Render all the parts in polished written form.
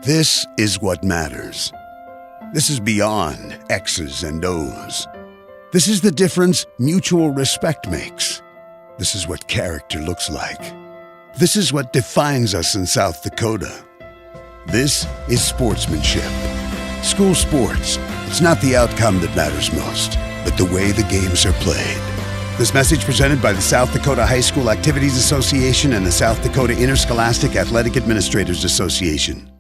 This is what matters. This is beyond X's and O's. This is the difference mutual respect makes. This is what character looks like. This is what defines us in South Dakota. This is sportsmanship. School sports, it's not the outcome that matters most, but the way the games are played. This message presented by the South Dakota High School Activities Association and the South Dakota Interscholastic Athletic Administrators Association.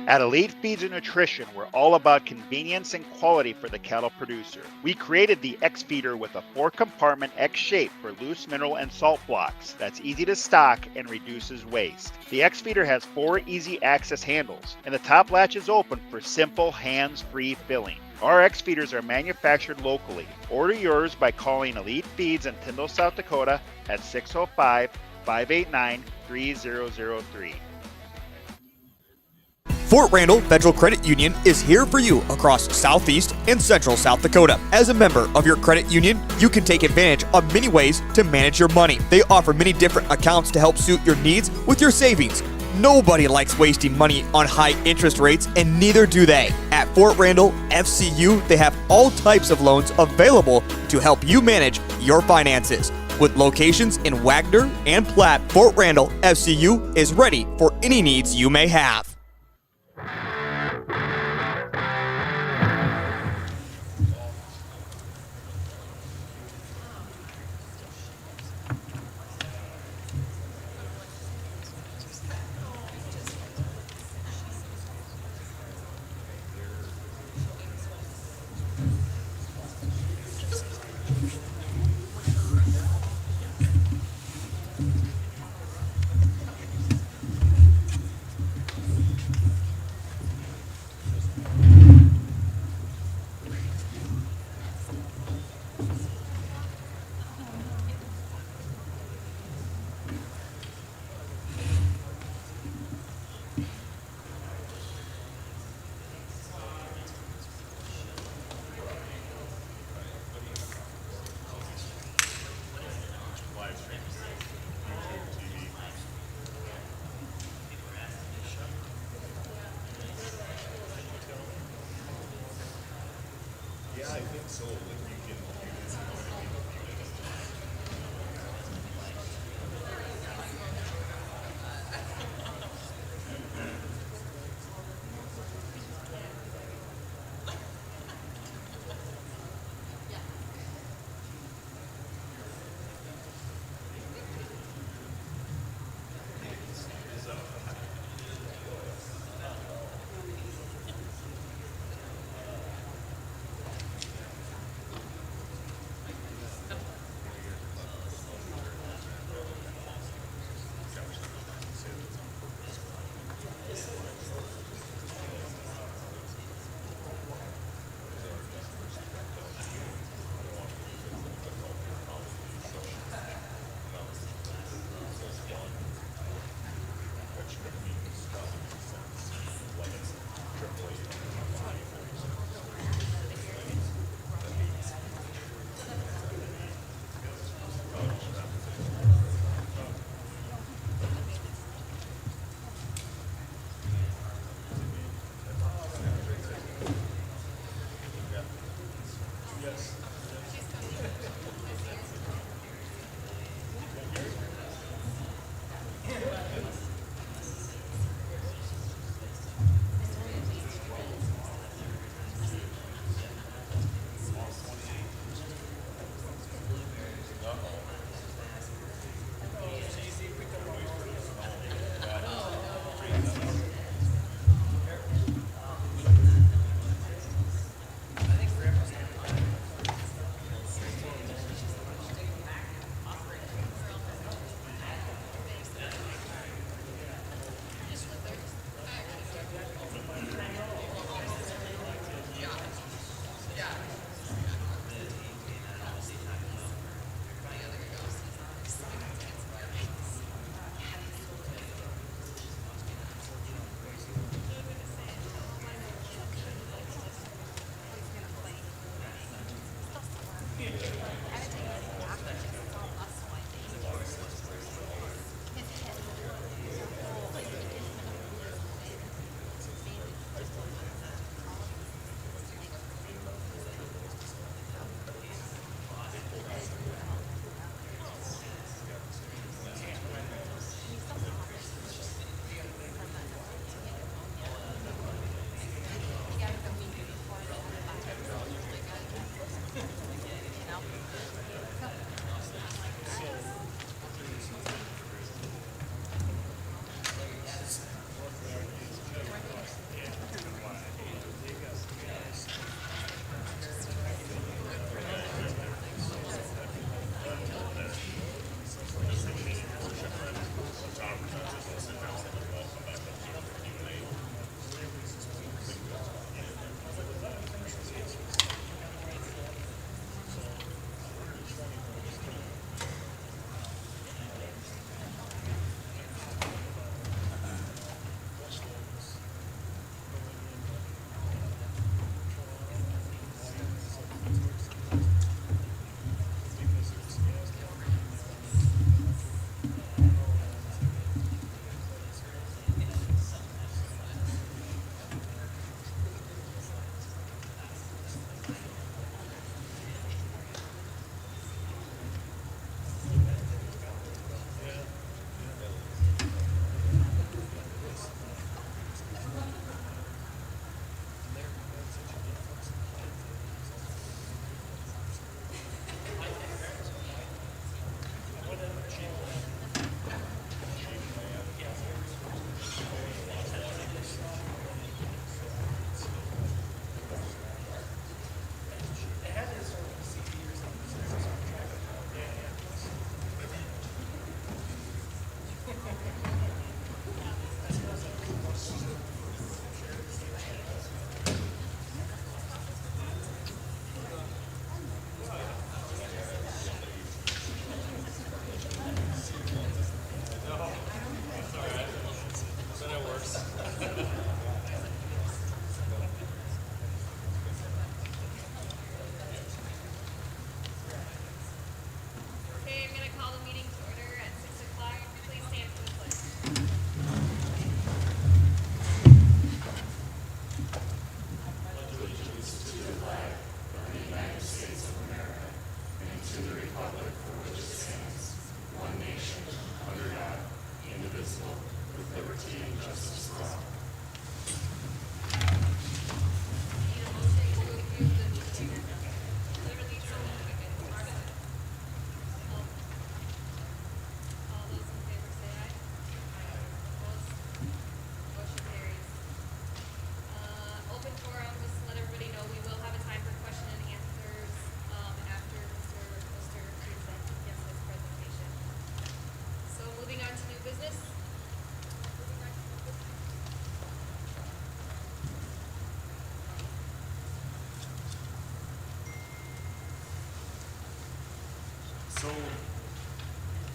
At Elite Feeds and Nutrition, we're all about convenience and quality for the cattle producer. We created the X feeder with a 4-compartment X shape for loose mineral and salt blocks that's easy to stock and reduces waste. The X feeder has 4 easy access handles, and the top latch is open for simple hands-free filling. Our X feeders are manufactured locally. Order yours by calling Elite Feeds in Tyndall, South Dakota at 605-589-3003. Fort Randall Federal Credit Union is here for you across Southeast and Central South Dakota. As a member of your credit union, you can take advantage of many ways to manage your money. They offer many different accounts to help suit your needs with your savings. Nobody likes wasting money on high interest rates, and neither do they. At Fort Randall FCU, they have all types of loans available to help you manage your finances. With locations in Wagner and Platte, Fort Randall FCU is ready for any needs you may have.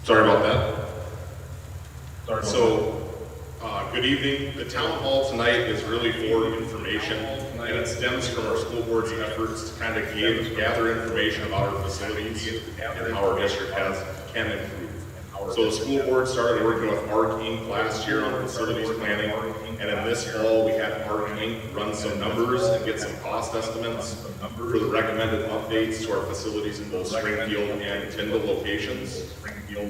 Sorry about that. Good evening. The town hall tonight is really for information, and it stems from our school board's efforts to kind of gather information about our facilities and how our district can improve. So the school board started working with ARC Inc. last year on facilities planning, and in this fall we had ARC Inc. run some numbers and get some cost estimates for the recommended updates to our facilities in both Springfield and Tyndall locations.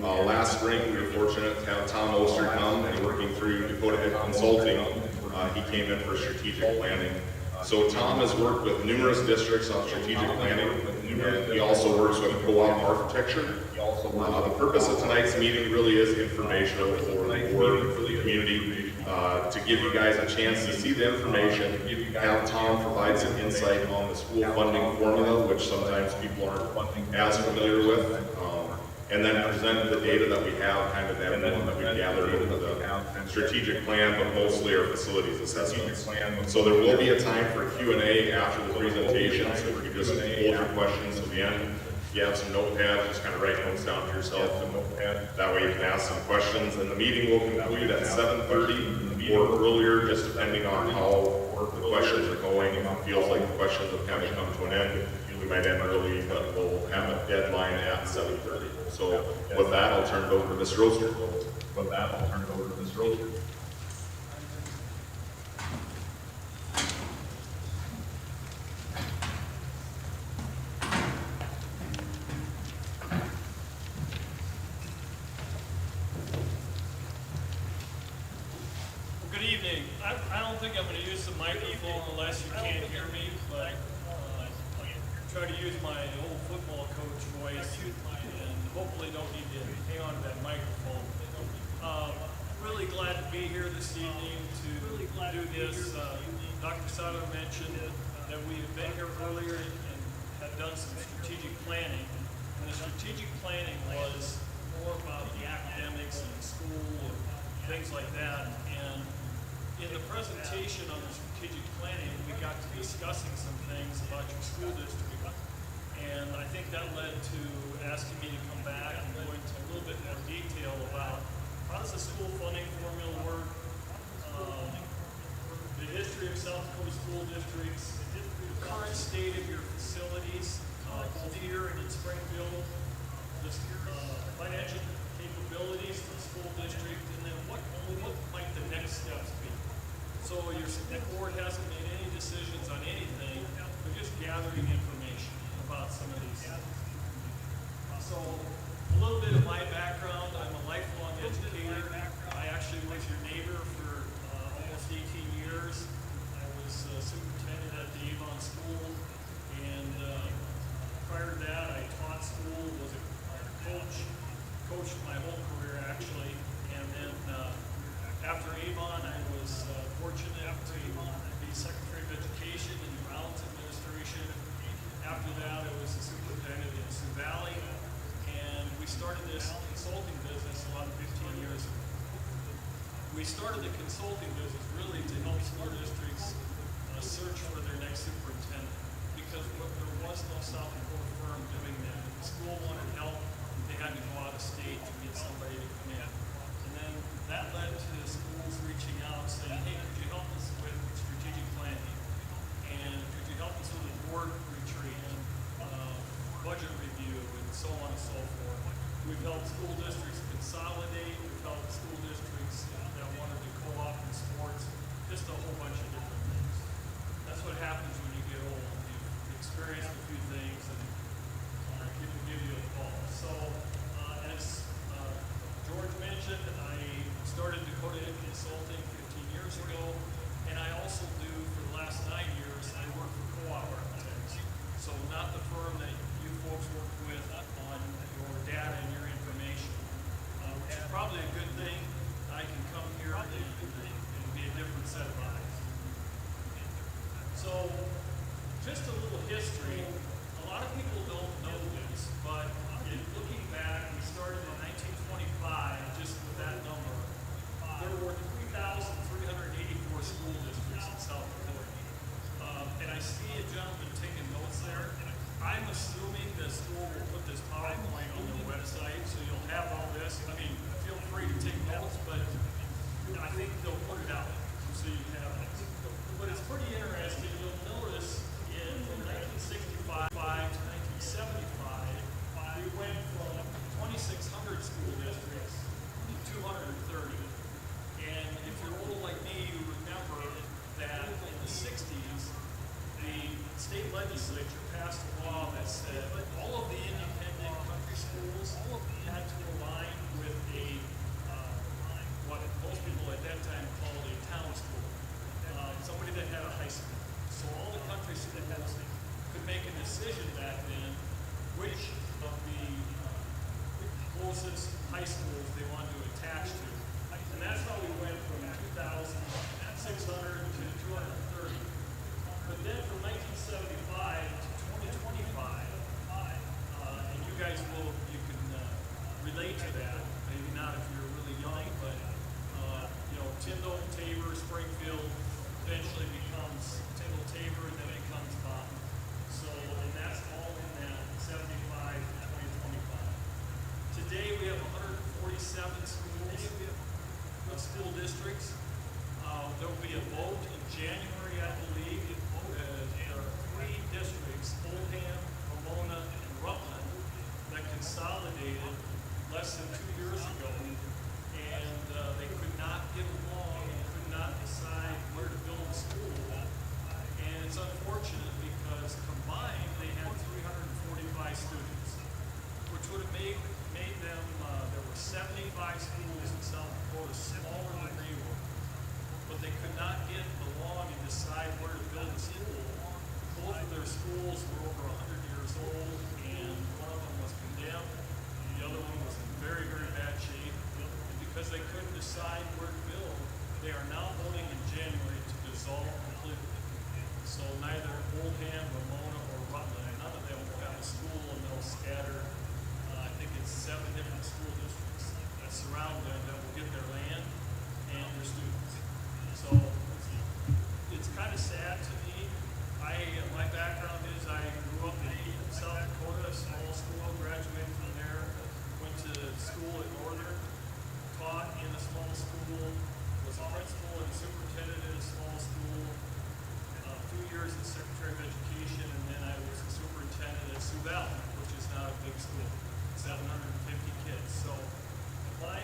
Last spring, we were fortunate to have Tom Oster come and working through Dakota Head Consulting. He came in for strategic planning. So Tom has worked with numerous districts on strategic planning, and he also works with co-op architecture. The purpose of tonight's meeting really is informational for the board, for the community, to give you guys a chance to see the information, have Tom provide some insight on the school funding formula, which sometimes people aren't as familiar with. And then present the data that we have, kind of that one that we gathered over the strategic plan, but mostly our facilities assessments. So there will be a time for Q&A after the presentation, so if you just hold your questions to the end. If you have some notepads, just kind of write notes down to yourself. That way you can ask some questions, and the meeting will conclude at 7:30 or earlier, just depending on how the questions are going. If it feels like the questions have kind of come to an end, we might end early, but we'll have a deadline at 7:30. So with that, I'll turn it over to Ms. Roster. Good evening. I don't think I'm going to use the microphone unless you can't hear me, but try to use my old football coach voice and hopefully don't need to hang on to that microphone. Really glad to be here this evening to do this. Dr. Sato mentioned that we have been here earlier and have done some strategic planning. And the strategic planning was more about the academics and school and things like that. And in the presentation on the strategic planning, we got to discussing some things about your school district. And I think that led to asking me to come back and go into a little bit more detail about how does the school funding formula work, the history of South Dakota school districts, the current state of your facilities, both here and in Springfield, the financial capabilities of the school district, and then what might the next steps be. So the board hasn't made any decisions on anything, we're just gathering information about some of these. So a little bit of my background, I'm a lifelong educator. I actually was your neighbor for almost 18 years. I was superintendent at the Avon School, and prior to that I taught school, was a coached my whole career actually, and then after Avon I was fortunate to be Secretary of Education in the Rounds Administration. After that, I was a superintendent in Sioux Valley, and we started this consulting business about 15 years ago. We started the consulting business really to help school districts search for their next superintendent, because there was no South Dakota firm doing that. If the school wanted help, they had to go out of state to get somebody to come in. And then that led to the schools reaching out saying, hey, could you help us with strategic planning? And could you help us with a board retreat and budget review and so on and so forth. We've helped school districts consolidate, we've helped school districts that wanted to co-op in sports, just a whole bunch of different things. That's what happens when you get old. You've experienced a few things and people give you a call. So as George mentioned, I started Dakota Head Consulting 15 years ago, and I also do, for the last 9 years, I work for co-op architects. So not the firm that you folks work with on your data and your information, which is probably a good thing. I can come here and be a different set of eyes. So just a little history. A lot of people don't know this, but looking back, we started in 1925, just with that number. There were 3,384 school districts in South Dakota. And I see a gentleman taking notes there. I'm assuming the school will put this PowerPoint on their website. legislature passed a law that said all of the independent country schools had to align with what most people at that time called a town school, somebody that had a high school. So all the country schools could make a decision back then which of the closest high schools they wanted to attach to. And that's how we went from 2,600 to 230. But then from 1975 to 2025, and you guys you can relate to that, maybe not if you're really young, but Tyndall, Tabor, Springfield eventually becomes Tyndall, Tabor, and then it becomes Taunton. So, and that's all in that 75 to 2025. Today we have 147 schools, school districts. There will be a vote in January, I believe. There are 3 districts, Oldham, Pomona, and Rutland, that consolidated less than 2 years ago. And they could not get along and could not decide where to build a school. And it's unfortunate because combined they had 345 students, which would have made them, there were 75 schools in South Dakota, smaller than they were. But they could not get along and decide where to build a school. Both of their schools were over 100 years old, and one of them was condemned, and the other one was in very, very bad shape. And because they couldn't decide where to build, they are now voting in January to dissolve completely. So neither Oldham, Ramona, or Rutland, none of them will have a school, and they'll scatter. I think it's 7 different school districts that surround them that will get their land and their students. So it's kind of sad to me. My background is I grew up in South Dakota, a small school, graduated from there, went to school at Northern, taught in a small school, was a principal and superintendent in a small school, 2 years as Secretary of Education, and then I was a superintendent at Sioux Valley, which is not a big school, 750 kids. So my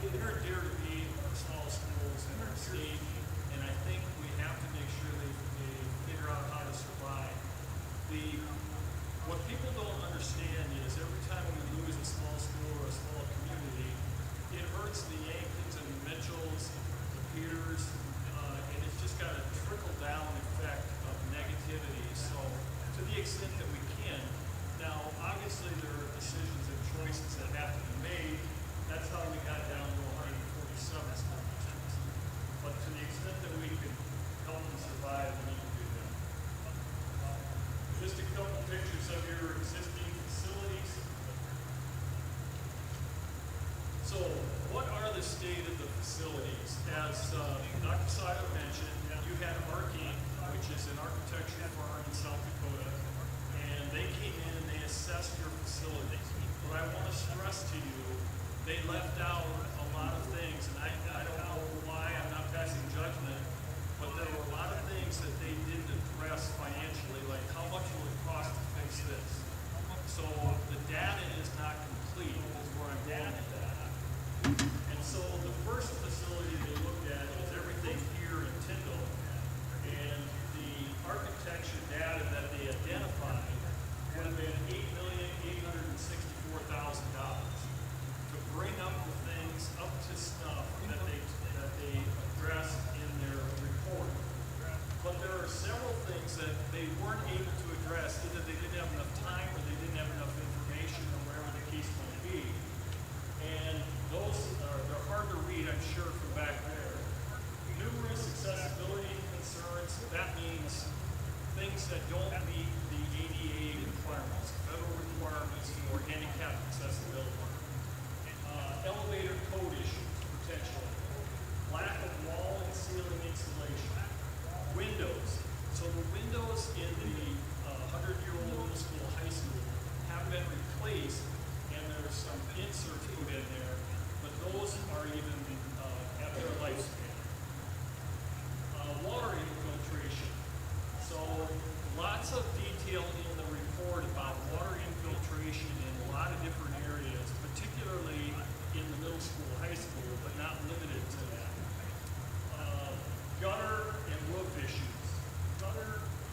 near and dear to me are small schools in our state, and I think we have to make sure they figure out how to survive. What people don't understand is every time we lose a small school or a small community, it hurts the Yankees and the Mitchells, the Peters, and it's just got a trickle-down effect of negativity. So to the extent that we can, now obviously there are decisions and choices that have to be made. That's how we got down to 147 school districts. But to the extent that we can help them survive, we need to do that. Just a couple pictures of your existing facilities. So, what are the state of the facilities? As Dr. Seiler mentioned, you had Arking, which is an architecture firm in South Dakota, and they came in and they assessed your facilities. What I want to stress to you, they left out a lot of things, and I don't know why, I'm not passing judgment, but there were a lot of things that they didn't address financially, like how much will it cost to fix this? So the data is not complete, is where I'm going with that. And so the first facility they looked at is everything here in Tyndall, and the architecture data that they identified would have been $8,864,000 to bring up the things up to snuff that they addressed in their report. But there are several things that they weren't able to address, either they didn't have enough time or they didn't have enough information or whatever the case might be. And those they're hard to read, I'm sure, from back there. Numerous accessibility concerns, that means things that don't meet the ADA requirements, federal requirements for handicap accessibility. Elevator code issues, potentially. Lack of wall and ceiling insulation. Windows. So the windows in the 100-year-old middle school, high school have been replaced, and there's some inserts put in there, but those are even have their life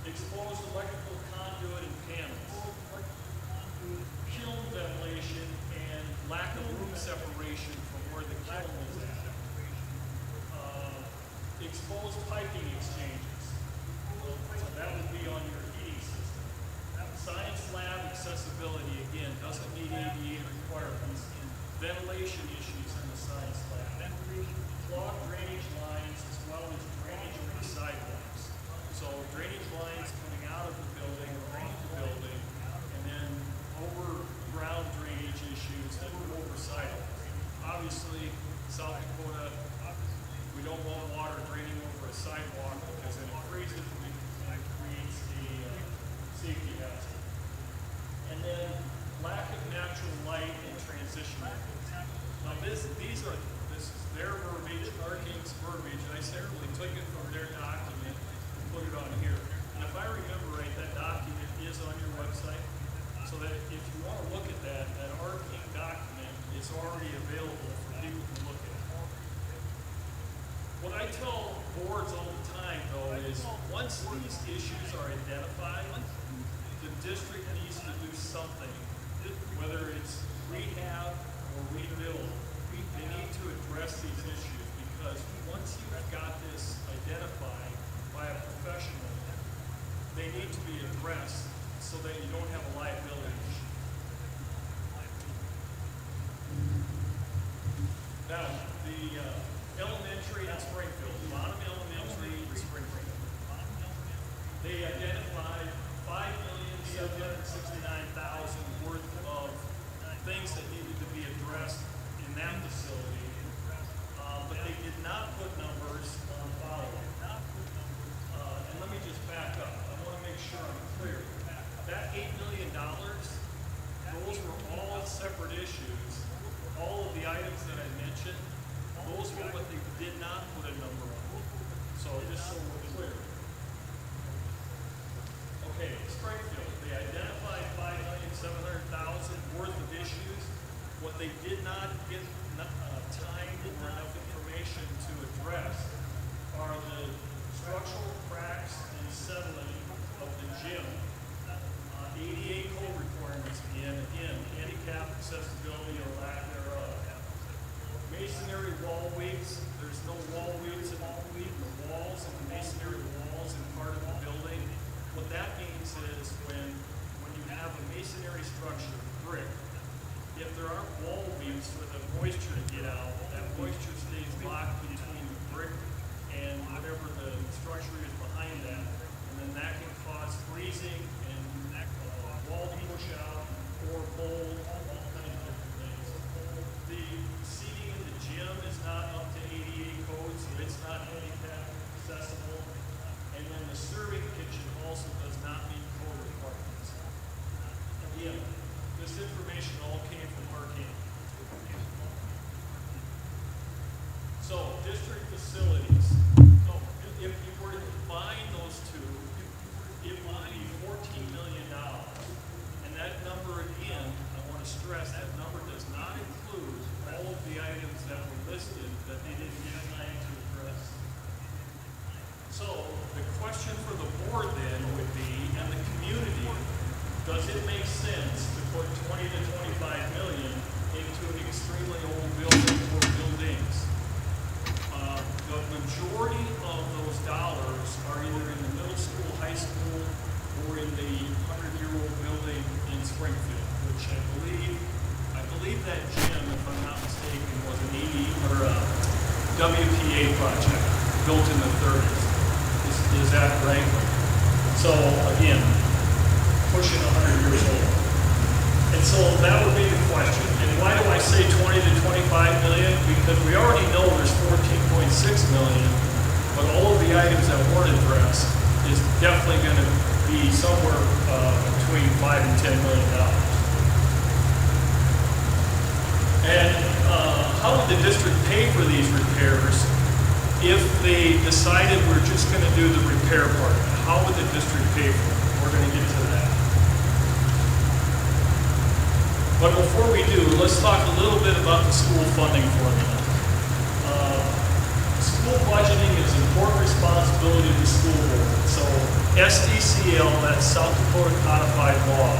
exposed electrical conduit and panels, kiln ventilation, and lack of room separation from where the kiln is at. Exposed piping exchanges, so that would be on your heating system. Science lab accessibility, again, doesn't meet ADA requirements, and ventilation issues in the science lab. Clogged drainage lines as well as drainage on the sidewalks. So drainage lines coming out of the building, around the building, and then overground drainage issues that go over sidewalks. Obviously, South Dakota, we don't want water draining over a sidewalk because then it freezes and it creates a safety hazard. And then lack of natural light and transition methods. Now this is their verbiage, Arcane's verbiage, and I simply took it from their document and put it on here. And if I remember right, that document is on your website, so that if you want to look at that Arcane document is already available for people to look at. What I tell boards all the time, though, is once these issues are identified, the district needs to do something, whether it's rehab or rebuild. They need to address these issues because once you've got this identified by a professional, they need to be addressed so that you don't have a liability issue. Now, the elementary in Springfield, Bonham Elementary in Springfield, they identified $5,769,000 worth of things that needed to be addressed in that facility, but they did not put numbers on the following. And let me just back up. I want to make sure I'm clear. That $8 million, those were all separate issues. All of the items that I mentioned, those were what they did not put a number on. So just so we're clear. Okay, Springfield, they identified $5,700,000 worth of issues. What they did not get time or enough information to address are the structural cracks and settling of the gym. ADA code requirements again, handicap accessibility or lack thereof. Masonry wall weights, there's no wall weights in the walls and the masonry walls in part of the building. What that means is when you have a masonry structure, brick, if there aren't wall weights for the moisture to get out, that moisture stays locked between the brick and whatever the structure is behind that, and then that can cause freezing and wall push out or mold, all kinds of different things. The seating in the gym is not up to ADA code, so it's not handicap accessible. And then the serving kitchen also does not meet code requirements. Again, this information all came from Arcane. So, district facilities. So, if you were to combine those two, it would be $14 million. And that number, again, I want to stress, that number does not include all of the items that were listed that they didn't get time to address. So, the question for the board then would be, and the community, does it make sense to put 20 to 25 million into an extremely old building or buildings? The majority of those dollars are either in the middle school, high school, or in the 100-year-old building in Springfield, which I believe that gym, if I'm not mistaken, was an WPA project built in the 30s. Is that right? So again, pushing 100 years old. And so that would be the question. And why do I say 20 to 25 million? Because we already know there's 14.6 million, but all of the items that weren't addressed is definitely going to be somewhere between $5 and $10 million. And how would the district pay for these repairs if they decided we're just going to do the repair part? How would the district pay for it? We're going to get to that. But before we do, let's talk a little bit about the school funding formula. School budgeting is an important responsibility of the school board. So SDC SDL, that's South Dakota Codified Law,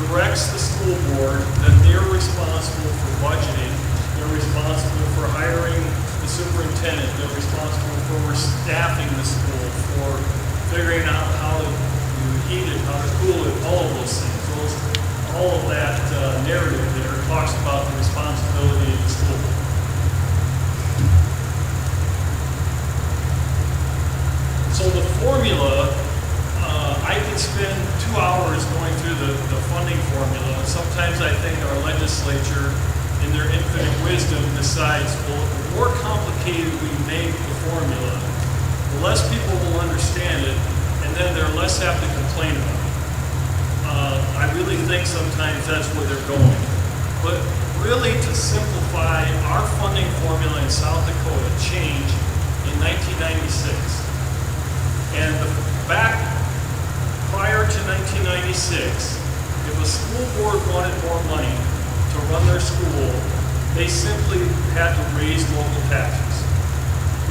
directs the school board that they're responsible for budgeting, they're responsible for hiring the superintendent, they're responsible for staffing the school, for figuring out how to heat it, how to cool it, all of those things. All of that narrative there talks about the responsibility of the school board. So the formula, I could spend 2 hours going through the funding formula. Sometimes I think our legislature, in their infinite wisdom, decides, well, the more complicated we make the formula, the less people will understand it, and then they're less apt to complain about it. I really think sometimes that's where they're going. But really, to simplify, our funding formula in South Dakota changed in 1996. And back prior to 1996, if a school board wanted more money to run their school, they simply had to raise local taxes.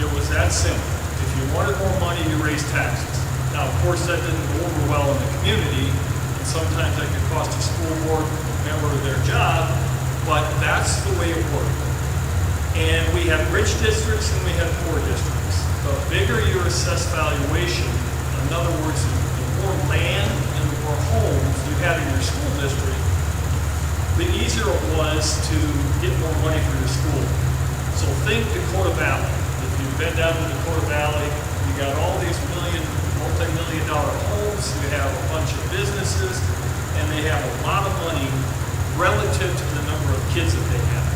It was that simple. If you wanted more money, you raised taxes. Now, of course, that didn't go over well in the community, and sometimes that could cost a school board member their job, but that's the way it worked. And we have rich districts and we have poor districts. The bigger your assessed valuation, in other words, the more land and the more homes you had in your school district, the easier it was to get more money for your school. So think Dakota Valley. If you've been down to Dakota Valley, you got all these multi-million-dollar homes, you have a bunch of businesses, and they have a lot of money relative to the number of kids that they have.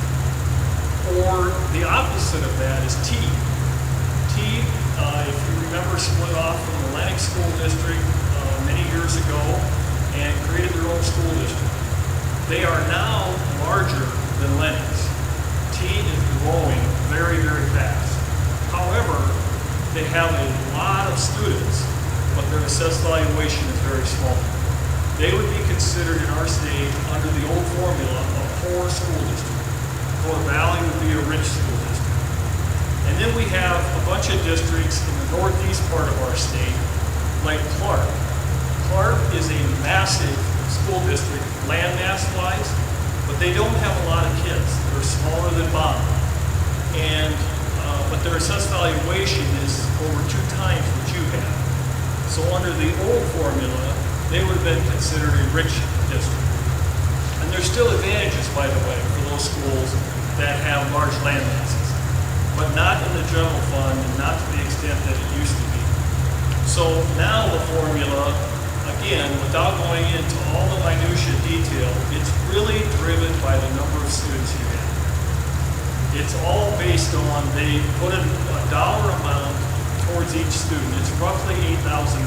Or the opposite of that is T. T, if you remember, split off from the Lennox School District many years ago and created their own school district. They are now larger than Lennox. T is growing very, very fast. However, they have a lot of students, but their assessed valuation is very small. They would be considered in our state, under the old formula, a poor school district. Dakota Valley would be a rich school district. And then we have a bunch of districts in the northeast part of our state, like Clark. Clark is a massive school district, land mass-wise, but they don't have a lot of kids. They're smaller than Bond. But their assessed valuation is over 2 times what you have. So under the old formula, they would have been considered a rich district. And there's still advantages, by the way, for those schools that have large land masses, but not in the general fund and not to the extent that it used to be. So now the formula, again, without going into all the minutia detail, it's really driven by the number of students you have. It's all based on, they put a dollar amount towards each student. It's roughly $8,000.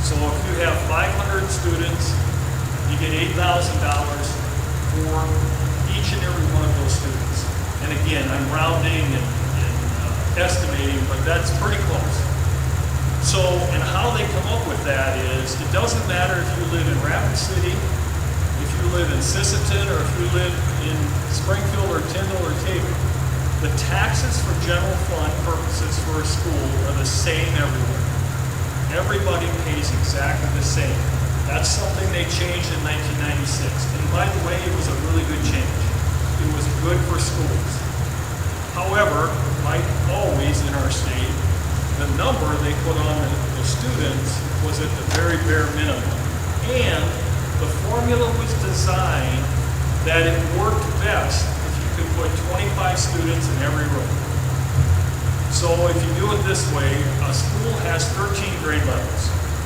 So if you have 500 students, you get $8,000 for each and every one of those students. And again, I'm rounding and estimating, but that's pretty close. So, and how they come up with that is, it doesn't matter if you live in Rapid City, if you live in Sisseton, or if you live in Springfield or Tyndall or Tabor. The taxes for general fund purposes for a school are the same everywhere. Everybody pays exactly the same. That's something they changed in 1996. And by the way, it was a really good change. It was good for schools. However, like always in our state, the number they put on the students was at the very bare minimum. And the formula was designed that it worked best if you could put 25 students in every room. So if you do it this way, a school has 13 grade levels,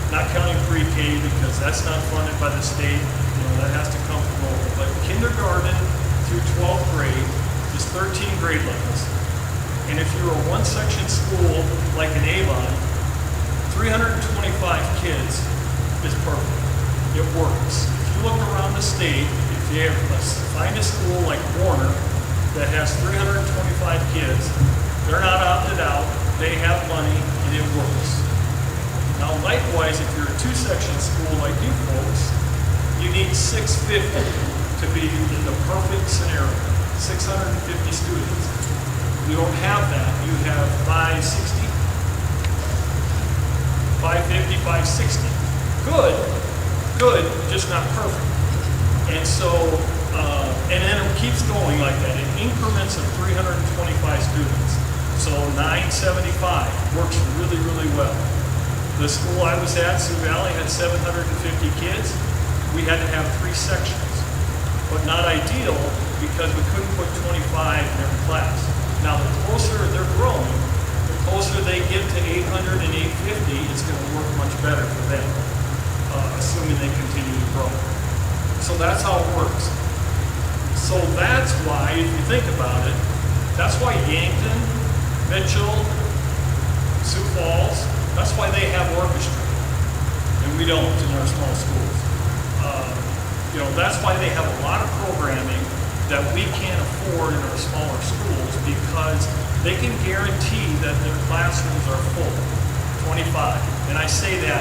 not counting pre-K because that's not funded by the state. That has to come from local. But kindergarten through 12th grade is 13 grade levels. And if you're a one-section school like an Avon, 325 kids is perfect. It works. If you look around the state, if you find a school like Warner that has 325 kids, they're not opted out, they have money, and it works. Now likewise, if you're a 2-section school like you folks, you need 650 to be in the perfect scenario, 650 students. You don't have that. You have 560, 550, 560. 560. Good, just not perfect. And so, and then it keeps going like that in increments of 325 students. So 975 works really, really well. The school I was at, Sioux Valley, had 750 kids. We had to have 3 sections, but not ideal because we couldn't put 25 in every class. Now, the closer they're growing, the closer they get to 800 and 850, it's going to work much better for them, assuming they continue to grow. So that's how it works. So that's why, if you think about it, that's why Yankton, Mitchell, Sioux Falls, that's why they have orchestra, and we don't in our small schools. That's why they have a lot of programming that we can't afford in our smaller schools, because they can guarantee that their classrooms are full, 25. And I say that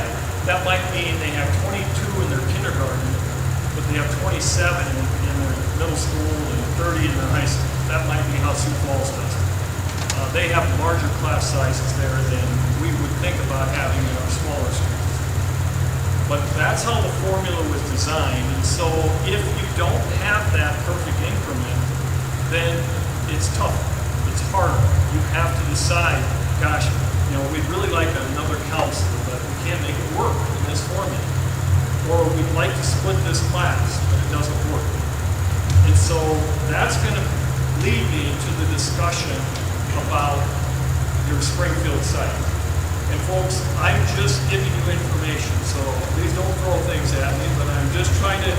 might mean they have 22 in their kindergarten, but they have 27 in their middle school and 30 in their high school. That might be how Sioux Falls does it. They have larger class sizes there than we would think about having in our smaller schools. But that's how the formula was designed. And so if you don't have that perfect increment, then it's tough. It's harder. You have to decide, gosh, we'd really like another counselor, but we can't make it work in this formula. Or we'd like to split this class, but it doesn't work. And so that's going to lead me to the discussion about your Springfield site. And folks, I'm just giving you information, so please don't throw things at me, but I'm just trying to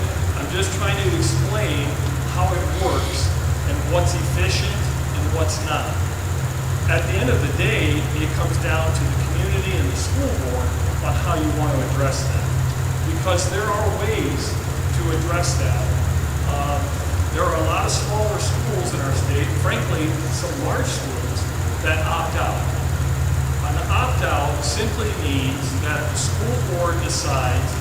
explain how it works and what's efficient and what's not. At the end of the day, it comes down to the community and the school board on how you want to address that. Because there are ways to address that. There are a lot of smaller schools in our state, frankly, some large schools, that opt out. An opt-out simply means that the school board decides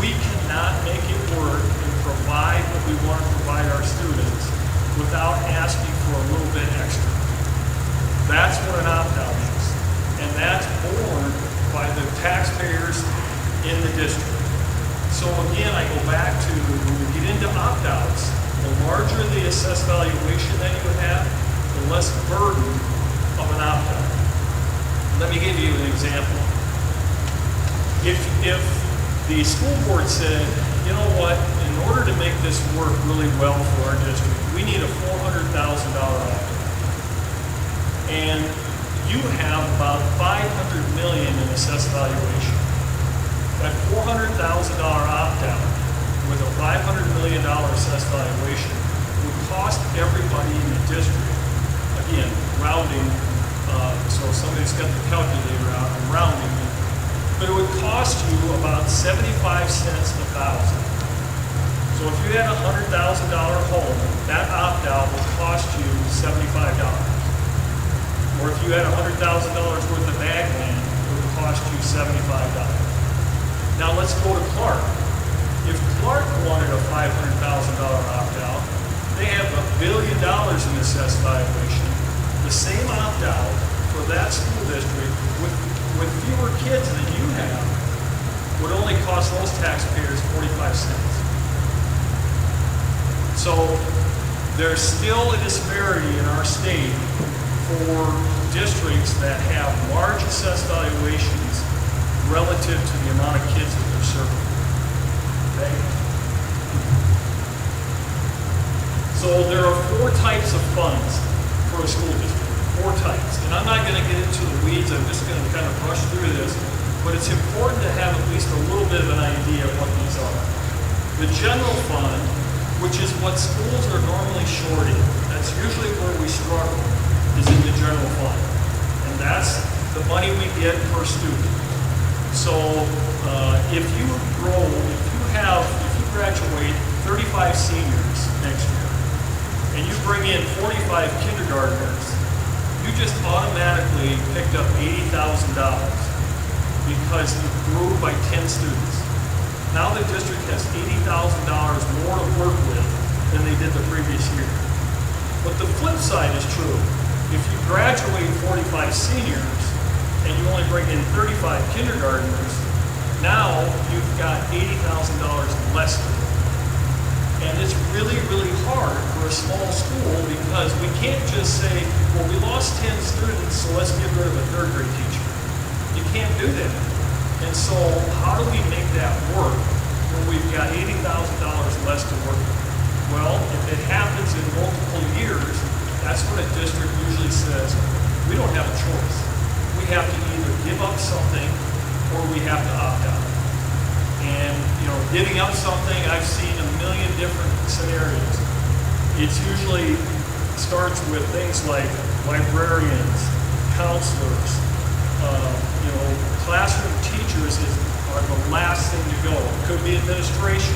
we cannot make it work and provide what we want to provide our students without asking for a little bit extra. That's what an opt-out is. And that's borne by the taxpayers in the district. So again, I go back to when we get into opt-outs, the larger the assessed valuation that you would have, the less burden of an opt-out. Let me give you an example. If the school board said, you know what, in order to make this work really well for our district, we need a $400,000 opt-out. And you have about $500 million in assessed valuation. That $400,000 opt-out with a $500 million assessed valuation would cost everybody in the district, again, rounding, so somebody's got the calculator out, I'm rounding it, but it would cost you about 75 cents a thousand. So if you had a $100,000 home, that opt-out would cost you $75. Or if you had $100,000 worth of ag land, it would cost you $75. Now let's go to Clark. If Clark wanted a $500,000 opt-out, they have $1 billion in assessed valuation. The same opt-out for that school district with fewer kids than you have would only cost those taxpayers 45 cents. So there's still a disparity in our state for districts that have large assessed valuations relative to the amount of kids that they're serving. Okay? So there are 4 types of funds for a school district, 4 types. And I'm not going to get into the weeds, I'm just going to kind of brush through this, but it's important to have at least a little bit of an idea of what these are. The general fund, which is what schools are normally short in, that's usually where we struggle, is in the general fund. And that's the money we get per student. So if you graduate 35 seniors next year, and you bring in 45 kindergartners, you just automatically picked up $80,000 because you grew by 10 students. Now the district has $80,000 more to work with than they did the previous year. But the flip side is true. If you graduate 45 seniors and you only bring in 35 kindergartners, Now you've got $80,000 less to work. And it's really, really hard for a small school because we can't just say, well, we lost 10 students, so let's get rid of a third grade teacher. You can't do that. And so how do we make that work when we've got $80,000 less to work with? Well, if it happens in multiple years, that's when a district usually says, we don't have a choice. We have to either give up something or we have to opt out. And, giving up something, I've seen a million different scenarios. It's usually starts with things like librarians, counselors, classroom teachers are the last thing to go. It could be administration.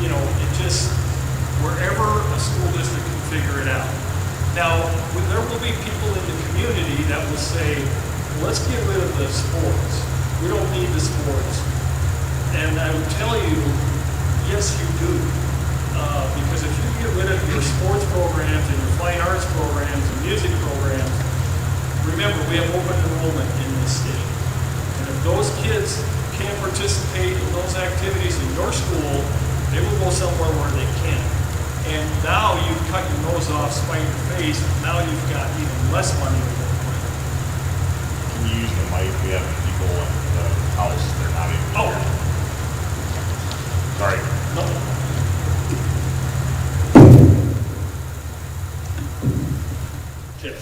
It just, wherever a school district can figure it out. Now, there will be people in the community that will say, let's get rid of the sports. We don't need the sports. And I would tell you, yes, you do. Because if you get rid of your sports programs and your fine arts programs and music programs, remember, we have open enrollment in this state. And if those kids can't participate in those activities in your school, they will go somewhere where they can. And now you've cut your nose off, spite your face, and now you've got even less money to work with. Can you use the mic? We have people in the house, they're not even here. Sorry. No. Yes.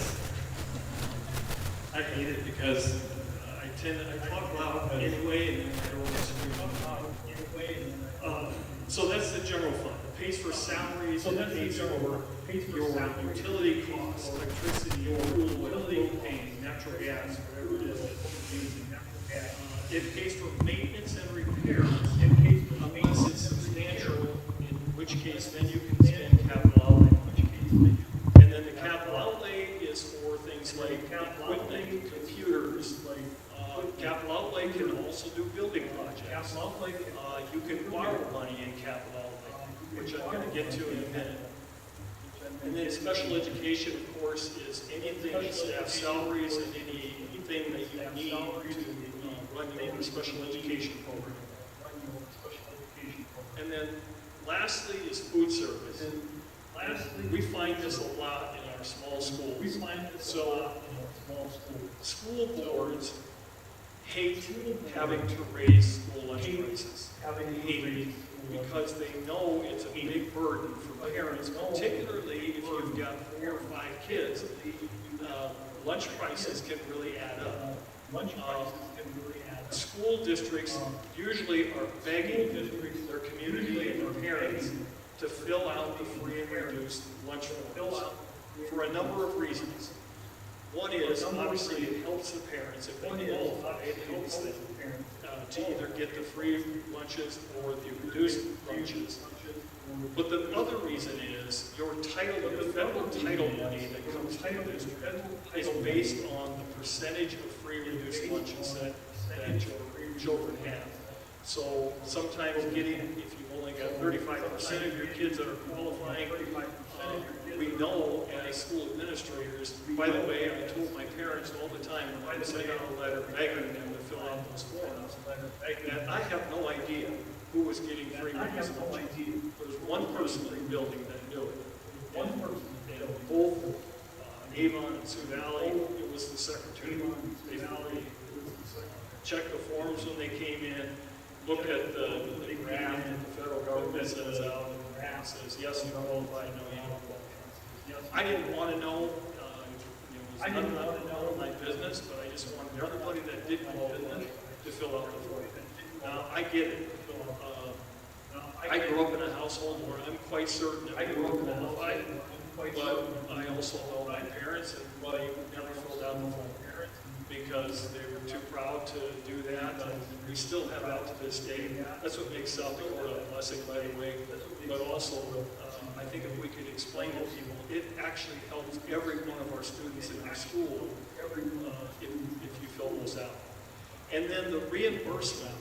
I hate it because I talk loud anyway, and then I don't anyway. So that's the general fund. It pays for salaries, it pays for your utility costs, electricity, your utility propane, natural gas, whatever it is that you're using. It pays for maintenance and repairs. It pays for unless it's substantial, in which case then you can spend capital outlay. And then the capital outlay is for things like equipment, computers. Capital outlay can also do building projects. You can borrow money in capital outlay, which I'm going to get to in a minute. And then special education, of course, is anything that staff salaries and anything that you need to run your special education program. And then lastly is food service. We find this a lot in our small schools. So school boards hate having to raise school lunch prices. Hate it because they know it's a big burden for parents, particularly if you've got 4 or 5 kids. Lunch prices can really add up. School districts usually are begging their community and their parents to fill out the free and reduced lunch forms for a number of reasons. One is, obviously, it helps the parents if they qualify. It helps them to either get the free lunches or the reduced lunches. But the other reason is your title, the federal title money that comes to the district is based on the percentage of free reduced lunches that children have. So sometimes if you've only got 35% of your kids that are qualifying, we know as school administrators, by the way, I told my parents all the time when I sent out a letter begging them to fill out those forms, that I have no idea who was getting free reduced lunch. There was one person in the building that knew it. And both Avon and Sioux Valley, it was the secretary. They checked the forms when they came in, looked at the graph that the federal government sends out, and the graph says, yes, you qualify, no, you don't qualify. I didn't want to know, it was none of my business, but I just wanted everybody that did qualify to fill out the form. Now, I get it. I grew up in a household where I'm quite certain that I grew up qualified, but I also know my parents and they never filled out the form because they were too proud to do that. And we still have that to this day. That's what makes South Dakota a blessing, by the way. But also, I think if we could explain to people, it actually helps every one of our students in our school if you fill those out. And then the reimbursement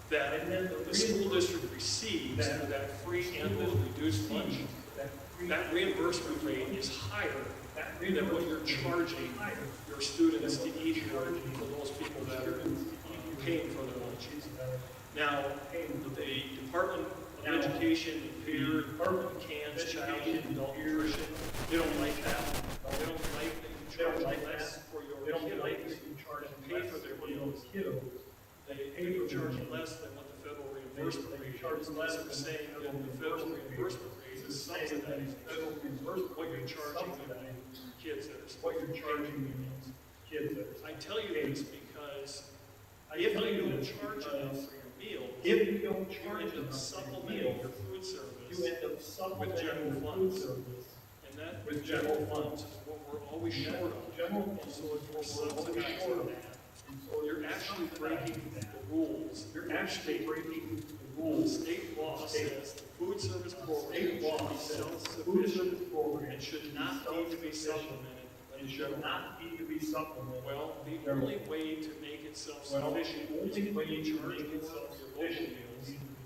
that the school district receives for that free and or reduced lunch, that reimbursement rate is higher than what you're charging your students to eat here for those people that are paying for their lunches. Now, the Department of Education, their cans, child and adult nutrition, they don't like that. They don't like that you charge less for your kiddos and pay for their meals. They pay for charging less than what the federal reimbursement rate is. Unless they're saying that the federal reimbursement rate is subsidizing what you're charging the kids that are supposed to pay. I tell you this because if you don't charge enough for your meals, you end up supplementing your food service with general funds. And that with general funds is what we're always short of. And so if we're subsidizing that, you're actually breaking the rules. You're actually breaking the rules. State law says the food service program should be self-sufficient and should not need to be supplemented. Well, the only way to make it self-sufficient is to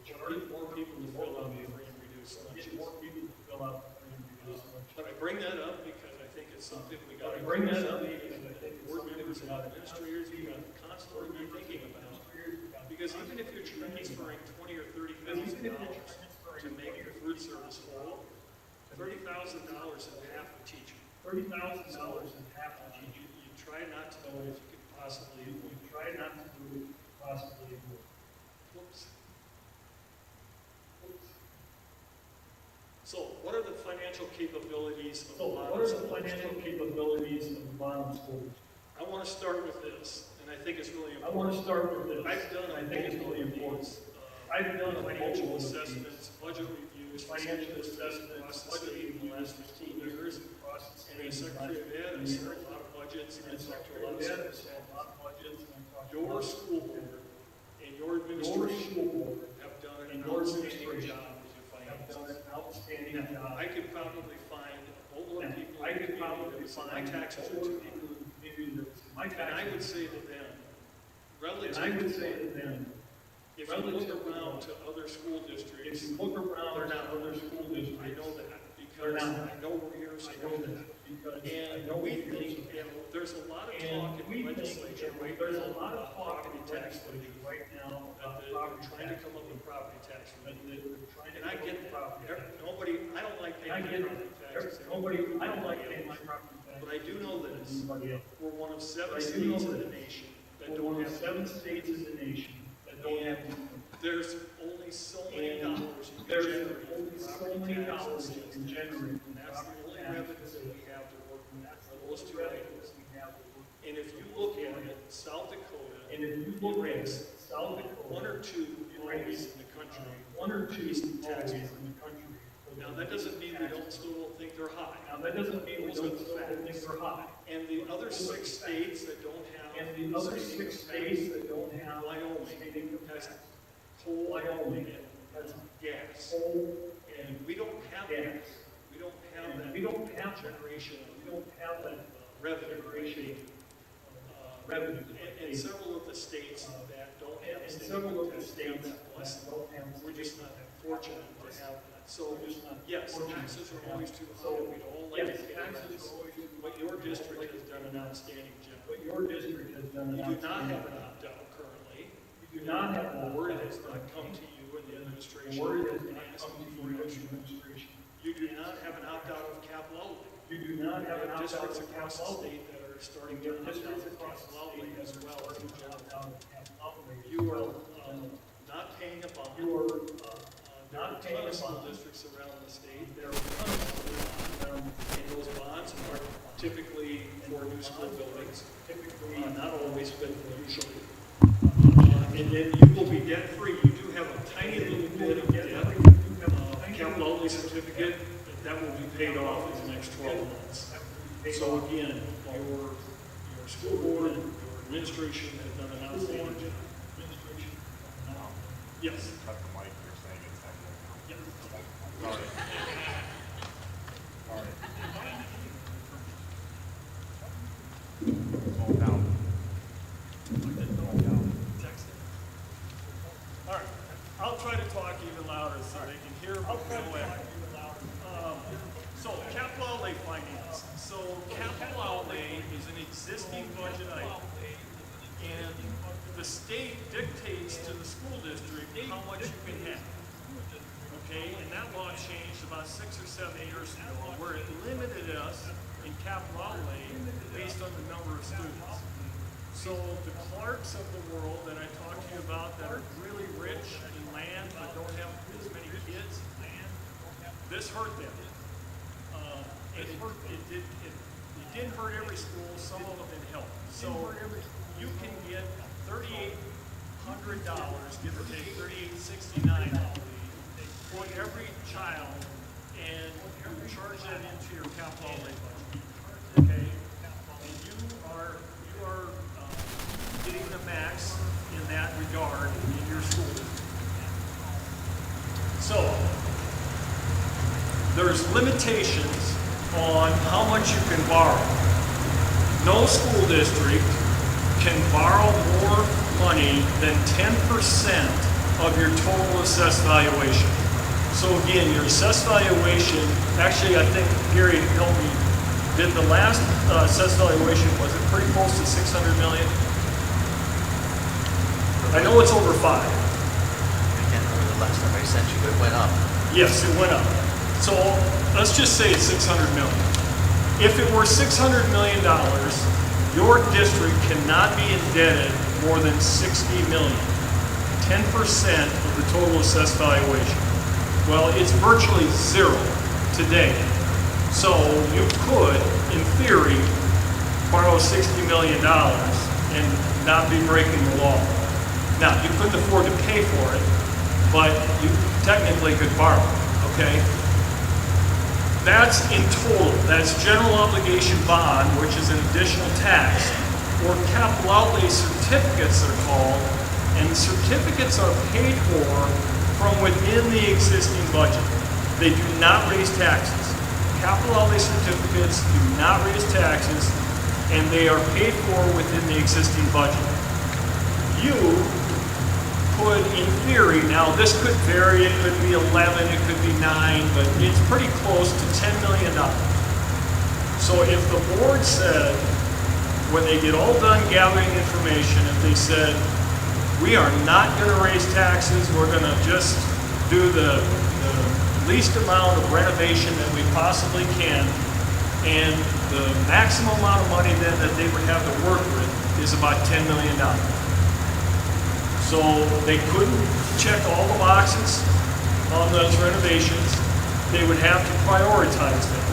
charge more for your local meals, get more people to fill out the free and reduced lunches. But I bring that up because I think it's something we got to bring that up. Board members and administrators, we got to constantly be thinking about. Because even if you're transferring $20,000 or $30,000 to make your food service whole, $30,000 is half a teacher. You try not to do it if you could possibly avoid. Whoops. So, what are the financial capabilities of the bottom school? I want to start with this, and I think it's really important. I've done financial assessments, budget reviews, financial assessments across the state in the last 15 years. And as Secretary of Ed, I served a lot of budgets, and I've talked to a lot of schools. Your school board and your administration have done an outstanding job with your finances. Now, I could probably find a whole lot of people in the community that would say my taxes are too high. And I would say to them, relatively, if you look around to other school districts, they're not other school districts. I know that because I know we're here, so I know that. And we think, there's a lot of talk in the legislature right now about property tax relief. They're trying to come up with property tax relief. And I get that. I don't like paying my property taxes. But I do know this. We're one of 7 states in the nation that don't have. And there's only so many dollars you can generate from property taxes. And that's the only revenue that we have to work with, are those 2 items. And if you look at it, South Dakota ranks 1 or 2 always in the country, least taxes. Now, that doesn't mean we still don't think they're high. And the other 6 states that don't have, Wyoming has coal and has gas. And we don't have that. We don't have generation. We don't have that revenue. And several of the states that don't have state tax, we're just not fortunate to have that. So, yes, taxes are always too high. We don't like the taxes, but your district has done an outstanding job. You do not have an opt-out currently. The word has not come to you in the administration and asking for extra. You do not have an opt-out of capital outlay. You have districts across the state that are starting to opt out of capital outlay as well as in general. You are not paying a bond. There are a ton of school districts around the state. There are a ton of schools, and those bonds are typically for new school buildings. Not always, but usually. And then you will be debt-free. You do have a tiny little bit of debt, capital outlay certificate, that will be paid off in the next 12 months. So again, your school board and your administration have done an outstanding job. Yes. Cut the mic, you're saying it's Yes. All right. All down. All right. I'll try to talk even louder so they can hear me. So capital outlay finance. So capital outlay is an existing budget item. And the state how much you can have. Okay, and that law changed about 6 or 7 years ago, where it limited us in capital outlay based on the number of students. So the Clarks of the world that I talked to you about that are really rich in land but don't have as many kids, this hurt them. And it didn't hurt every school, some of them it helped. So you can get $3,800, give or take $3,869 for every child, and you charge that into your capital outlay budget. Okay? And you are getting the max in that regard in your school district. So there's limitations on how much you can borrow. No school district can borrow more money than 10% of your total assessed valuation. So again, your assessed valuation, actually I think Gary helped me, did the last assessed valuation, was it pretty close to 600 million? I know it's over 5. I can't remember the last time I sent you, but it went up. Yes, it went up. So let's just say it's 600 million. If it were $600 million, your district cannot be indebted more than 60 million, 10% of the total assessed valuation. Well, it's virtually zero today. So you could, in theory, borrow $60 million and not be breaking the law. Now, you couldn't afford to pay for it, but you technically could borrow, okay? That's in total. That's general obligation bond, which is an additional tax, or capital outlay certificates they're called, and the certificates are paid for from within the existing budget. They do not raise taxes. Capital outlay certificates do not raise taxes, and they are paid for within the existing budget. You could, in theory, now this could vary, it could be 11, it could be 9, but it's pretty close to $10 million. So if the board said, when they get all done gathering information, if they said, we are not going to raise taxes, we're going to just do the least amount of renovation that we possibly can, and the maximum amount of money then that they would have to work with is about $10 million. So they couldn't check all the boxes on those renovations. They would have to prioritize them.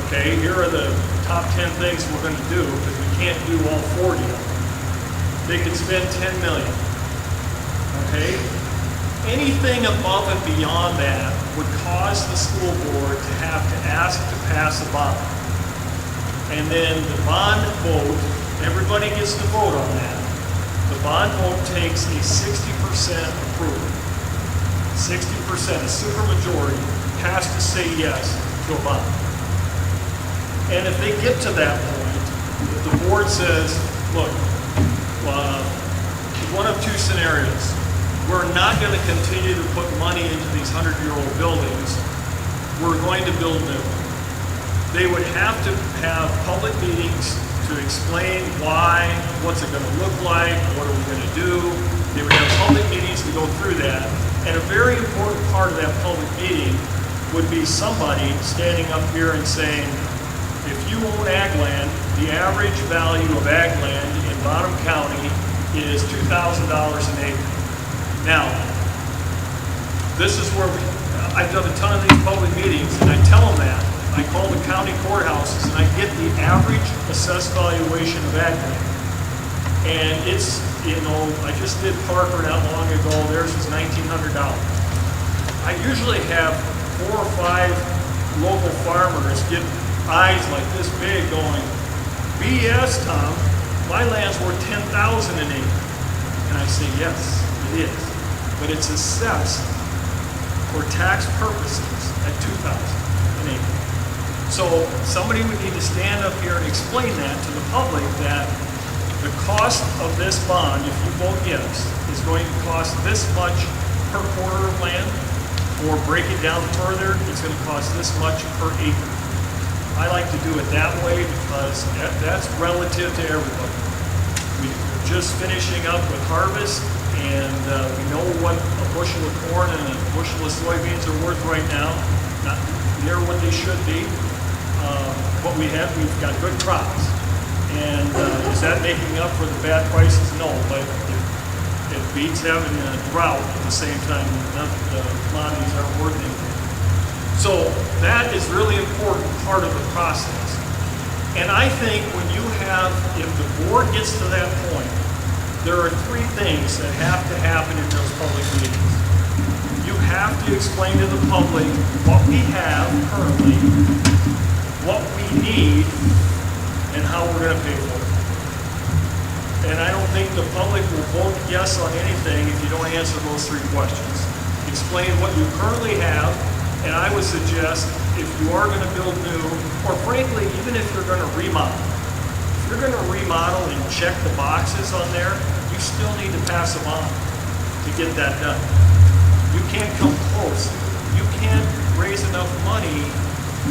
Okay, here are the top 10 things we're going to do, because we can't do all 40 of them. They could spend $10 million. Okay? Anything above and beyond that would cause the school board to have to ask to pass a bond. And then the bond vote, everybody gets to vote on that. The bond vote takes a 60% approval. 60%, a supermajority, has to say yes to a bond. And if they get to that point, if the board says, look, one of two scenarios. We're not going to continue to put money into these 100-year-old buildings. We're going to build new. They would have to have public meetings to explain why, what's it going to look like, what are we going to do. They would have public meetings to go through that. And a very important part of that public meeting would be somebody standing up here and saying, if you own ag land, the average value of ag land in Bottom County is $2,000 an acre. Now, this is where I've done a ton of these public meetings, and I tell them that. I call the county courthouses, and I get the average assessed valuation of ag land. And it's, I just did Parker not long ago. Theirs was $1,900. I usually have 4 or 5 local farmers get eyes like this big going, BS, Tom, my land's worth $10,000 an acre. And I say, yes, it is. But it's assessed for tax purposes at $2,000 an acre. So somebody would need to stand up here and explain that to the public, that the cost of this bond, if you vote yes, is going to cost this much per quarter of land, or break it down further, it's going to cost this much per acre. I like to do it that way because that's relative to everybody. We're just finishing up with harvest. And we know what a bushel of corn and a bushel of soybeans are worth right now, not near what they should be. But we've got good crops. And is that making up for the bad prices? No, but it beats having a drought at the same time the commodities aren't worth anything. So that is really important part of the process. And I think when you have, if the board gets to that point, there are three things that have to happen in those public meetings. You have to explain to the public what we have currently, what we need, and how we're going to pay for it. And I don't think the public will vote yes on anything if you don't answer those three questions. Explain what you currently have, and I would suggest if you are going to build new, or frankly, even if you're going to remodel, if you're going to remodel and check the boxes on there, you still need to pass them on to get that done. You can't come close. You can't raise enough money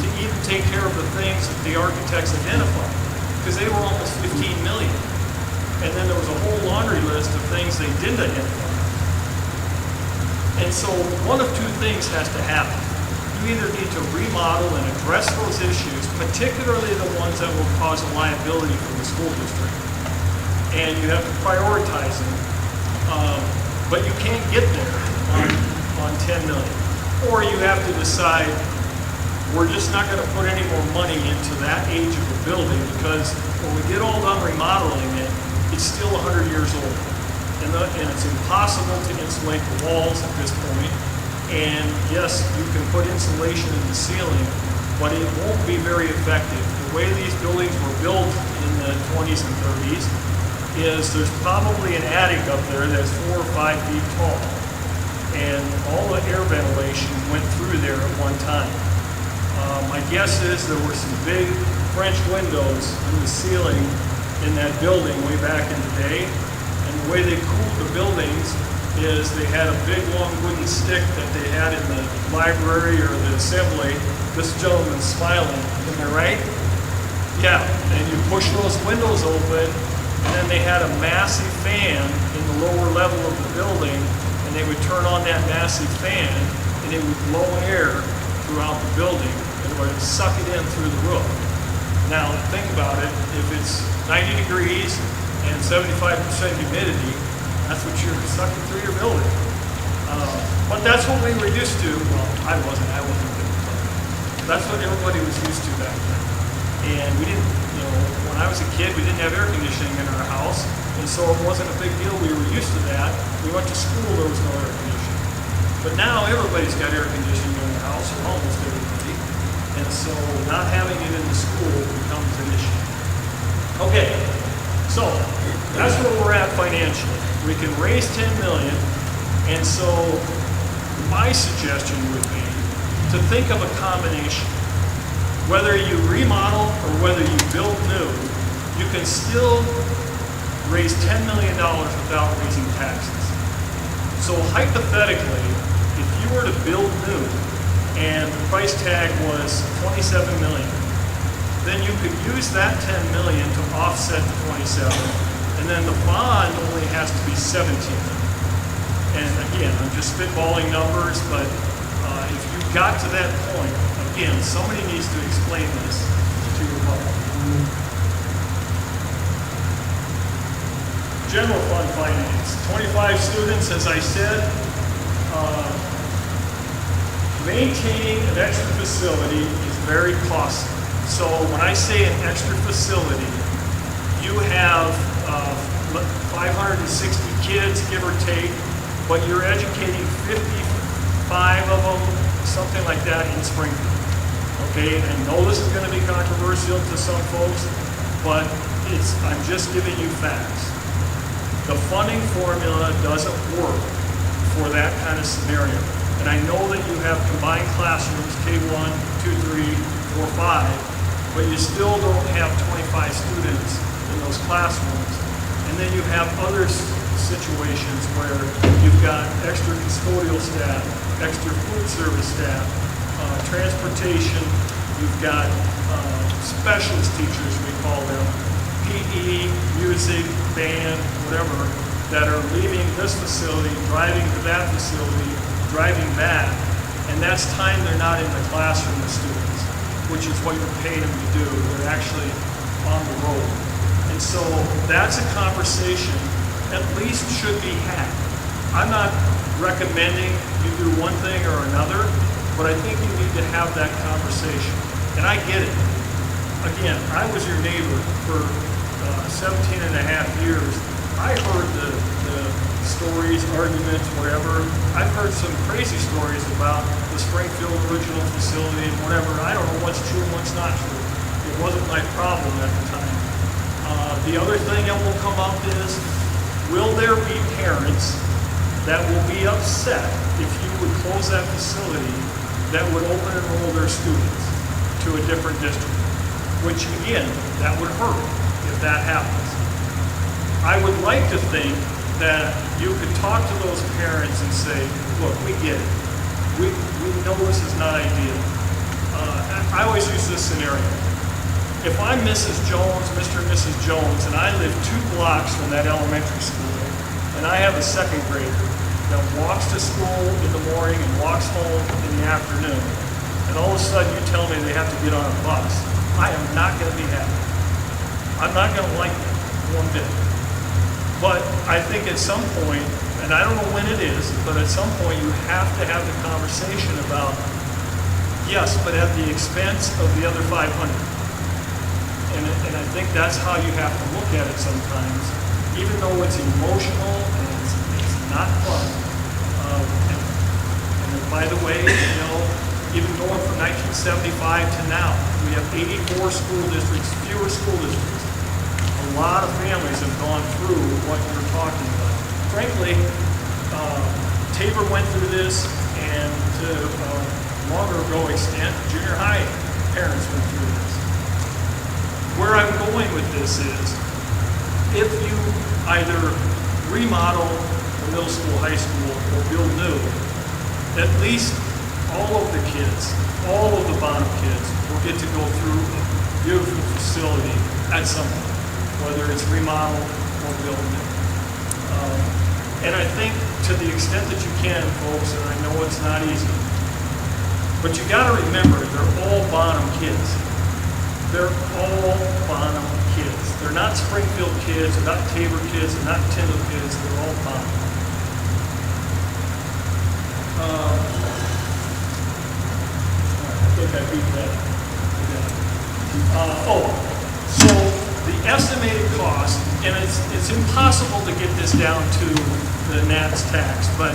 to even take care of the things that the architects identified, because they were almost 15 million. And then there was a whole laundry list of things they didn't identify. And so one of two things has to happen. You either need to remodel and address those issues, particularly the ones that will cause a liability for the school district. And you have to prioritize them. But you can't get there on 10 million. Or you have to decide, we're just not going to put any more money into that age of a building, because when we get all done remodeling it, it's still 100 years old. And it's impossible to insulate the walls at this point. And yes, you can put insulation in the ceiling, but it won't be very effective. The way these buildings were built in the 20s and 30s is there's probably an attic up there that's 4 or 5 feet tall. And all the air ventilation went through there at one time. My guess is there were some big French windows in the ceiling in that building way back in the day. And the way they cooled the buildings is they had a big long wooden stick that they had in the library or the assembly. This gentleman's smiling, am I right? Yeah, and you push those windows open, and then they had a massive fan in the lower level of the building, and they would turn on that massive fan, and it would blow air throughout the building, and it would suck it in through the roof. Now, think about it, if it's 90 degrees and 75% humidity, that's what you're sucking through your building. But that's what we were used to. Well, I wasn't there. That's what everybody was used to back then. And we didn't, when I was a kid, we didn't have air conditioning in our house. And so it wasn't a big deal. We were used to that. We went to school, there was no air conditioning. But now everybody's got air conditioning in their house, or almost everybody. And so not having it in the school becomes an issue. Okay, so that's where we're at financially. We can raise 10 million, and so my suggestion would be to think of a combination. Whether you remodel or whether you build new, you can still raise $10 million without raising taxes. So hypothetically, if you were to build new and the price tag was 27 million, then you could use that 10 million to offset the 27. And then the bond only has to be 17. And again, I'm just spitballing numbers, but if you got to that point, again, somebody needs to explain this to your public. General fund finance, 25 students, as I said. Maintaining an extra facility is very costly. So when I say an extra facility, you have 560 kids, give or take, but you're educating 55 of them, something like that, in Springfield. Okay, and I know this is going to be controversial to some folks, but I'm just giving you facts. The funding formula doesn't work for that kind of scenario. And I know that you have combined classrooms, K1, 2, 3, 4, 5, but you still don't have 25 students in those classrooms. And then you have other situations where you've got extra custodial staff, extra food service staff, transportation, you've got specialist teachers, we call them, PE, music, band, whatever. that are leaving this facility, driving to that facility, driving back, and that's time they're not in the classroom with students, which is what you're paying them to do. They're actually on the road. And so that's a conversation at least should be had. I'm not recommending you do one thing or another, but I think you need to have that conversation. And I get it. Again, I was your neighbor for 17 and a half years. I heard the stories, arguments, whatever. I've heard some crazy stories about the Springfield original facility and whatever. I don't know what's true and what's not true. It wasn't my problem at the time. The other thing that will come up is, will there be parents that will be upset if you would close that facility that would open and enroll their students to a different district? Which again, that would hurt if that happens. I would like to think that you could talk to those parents and say, look, we get it. We know this is not ideal. I always use this scenario. If I'm Mrs. Jones, Mr. and Mrs. Jones, and I live 2 blocks from that elementary school, and I have a second grader that walks to school in the morning and walks home in the afternoon, and all of a sudden you tell me they have to get on a bus, I am not going to be happy. I'm not going to like it one bit. But I think at some point, and I don't know when it is, but at some point you have to have the conversation about, yes, but at the expense of the other 500. And I think that's how you have to look at it sometimes, even though it's emotional and it's not fun. And by the way, you know, even going from 1975 to now, we have 84 school districts, fewer school districts. A lot of families have gone through what you're talking about. Frankly, Tabor went through this, and to a longer ago extent, junior high parents went through this. Where I'm going with this is, if you either remodel the middle school, high school, or build new, at least all of the kids, all of the bottom kids, will get to go through a beautiful facility at some point, whether it's remodeled or built new. And I think to the extent that you can, folks, and I know it's not easy, but you got to remember, they're all bottom kids. They're all bottom kids. They're not Springfield kids, they're not Tabor kids, they're not Tyndall kids, they're all bottom. I think I beat that. So the estimated cost, and it's impossible to get this down to the NATS tax, but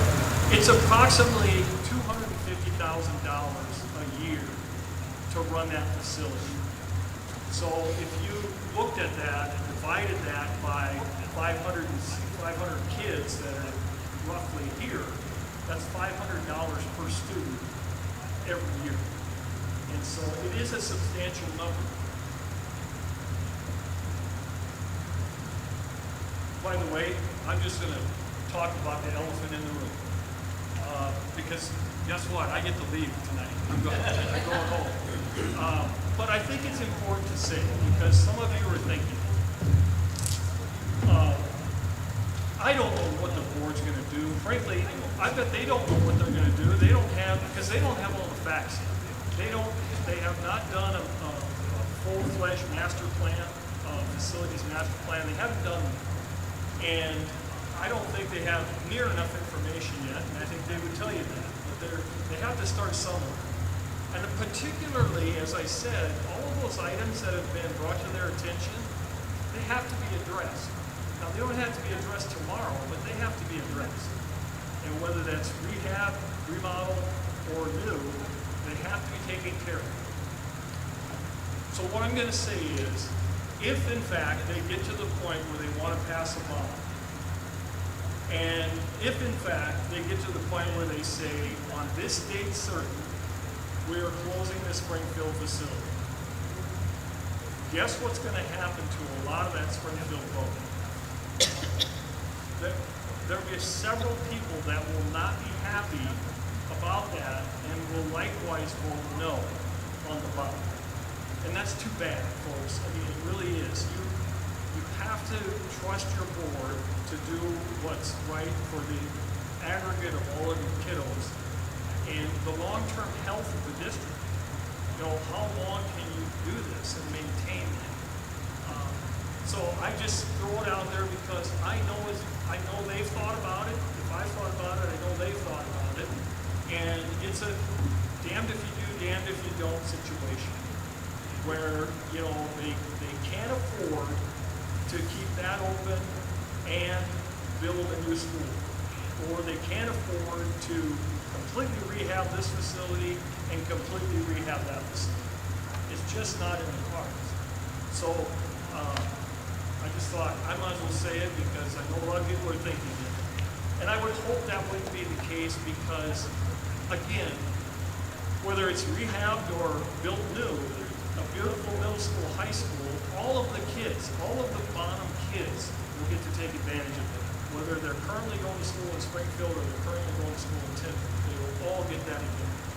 it's approximately $250,000 a year to run that facility. So if you looked at that and divided that by 500 kids that are roughly here, that's $500 per student every year. And so it is a substantial number. By the way, I'm just going to talk about the elephant in the room. Because guess what? I get to leave tonight. I'm going home. But I think it's important to say, because some of you are thinking, I don't know what the board's going to do. Frankly, I bet they don't know what they're going to do. They don't have, because they don't have all the facts. They have not done a full-fledged master plan, facilities master plan. They haven't done one. And I don't think they have near enough information yet, and I think they would tell you that. But they have to start somewhere. And particularly, as I said, all of those items that have been brought to their attention, they have to be addressed. Now, they don't have to be addressed tomorrow, but they have to be addressed. And whether that's rehab, remodel, or new, they have to be taken care of. So what I'm going to say is, if in fact they get to the point where they want to pass a bond, and if in fact they get to the point where they say, on this date certain, we are closing the Springfield facility. Guess what's going to happen to a lot of that Springfield vote? There will be several people that will not be happy about that and will likewise vote no on the bond. And that's too bad, folks. I mean, it really is. You have have to trust your board to do what's right for the aggregate of all of your kiddos and the long-term health of the district. You know, how long can you do this and maintain it? So I just throw it out there because I know they've thought about it. If I thought about it, I know they've thought about it. And it's a damned if you do, damned if you don't situation where, you know, they can't afford to keep that open and build a new school. Or they can't afford to completely rehab this facility and completely rehab that facility. It's just not in the cards. So I just thought I might as well say it because I know a lot of people are thinking it. And I would hope that wouldn't be the case because, again, whether it's rehabbed or built new, a beautiful middle school, high school, all of the kids, all of the bottom kids will get to take advantage of it. Whether they're currently going to school in Springfield or they're currently going to school in Tiffin, they will all get that advantage.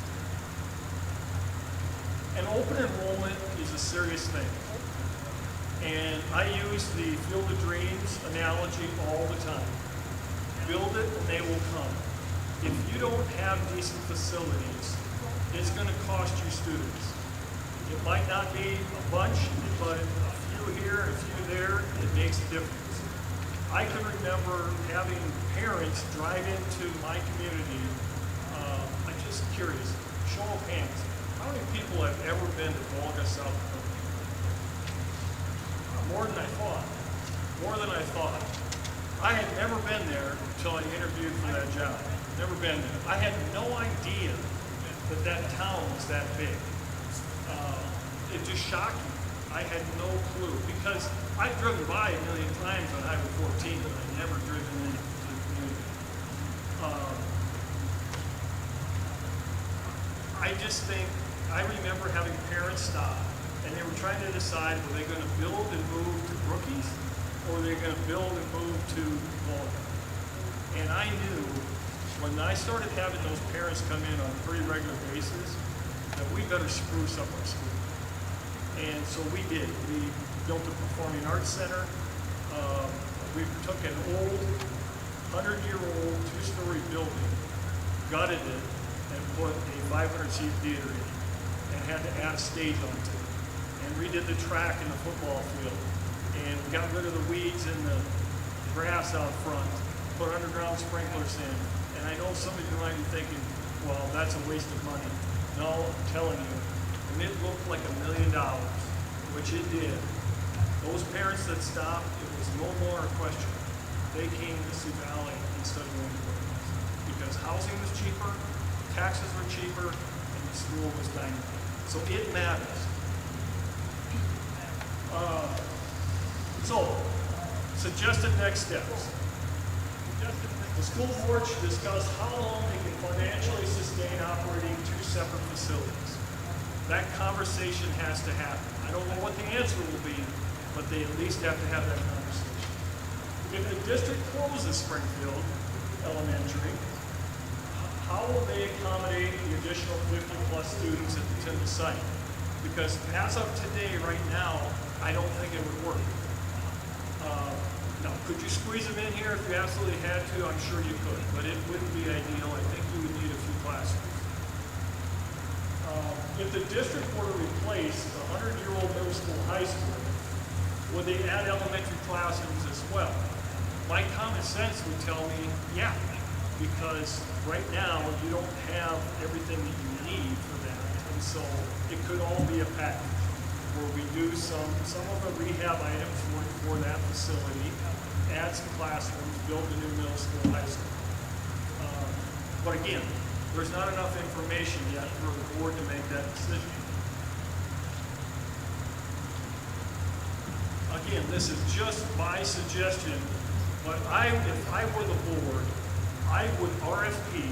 And open enrollment is a serious thing. And I use the Field of Dreams analogy all the time. Build it and they will come. If you don't have decent facilities, it's going to cost you students. It might not be a bunch, but a few here, a few there, it makes a difference. I can remember having parents drive into my community. I'm just curious, show of hands, how many people have ever been to Volga, South Dakota? More than I thought. More than I thought. I had never been there until I interviewed for that job. Never been there. I had no idea that that town was that big. It just shocked me. I had no clue because I've driven by a million times on Highway 14, but I've never driven into the community. I just think, I remember having parents stop and they were trying to decide, were they going to build and move to Brookings or were they going to build and move to Volga? And I knew when I started having those parents come in on a pretty regular basis that we better spruce up our school. And so we did. We built a performing arts center. We took an old, 100-year-old, two-story building, gutted it, and put a 500-seat theater in it, and had to add a stage onto it, and redid the track in the football field, and got rid of the weeds and the grass out front, put underground sprinklers in. And I know some of you might be thinking, well, that's a waste of money. No, I'm telling you, when it looked like $1 million, which it did, those parents that stopped, it was no more a question. They came to Sioux Valley instead of going to Brookings because housing was cheaper, taxes were cheaper, and the school was dynamite. So it matters. Suggested next steps. The school board should discuss how long they can financially sustain operating two separate facilities. That conversation has to happen. I don't know what the answer will be, but they at least have to have that conversation. If the district closes Springfield Elementary, how will they accommodate the additional 50+ students at the Tiffin site? Because as of today, right now, I don't think it would work. Now, could you squeeze them in here if you absolutely had to? I'm sure you could, but it wouldn't be ideal. I think you would need a few classrooms. If the district were to replace the 100-year-old middle school, high school, would they add elementary classrooms as well? My common sense would tell me, yeah, because right now you don't have everything that you need for that. And so it could all be a package where we do some of the rehab items for that facility, add some classrooms, build a new middle school, high school. But again, there's not enough information yet for the board to make that decision. Again, this is just my suggestion, but if I were the board, I would RFP,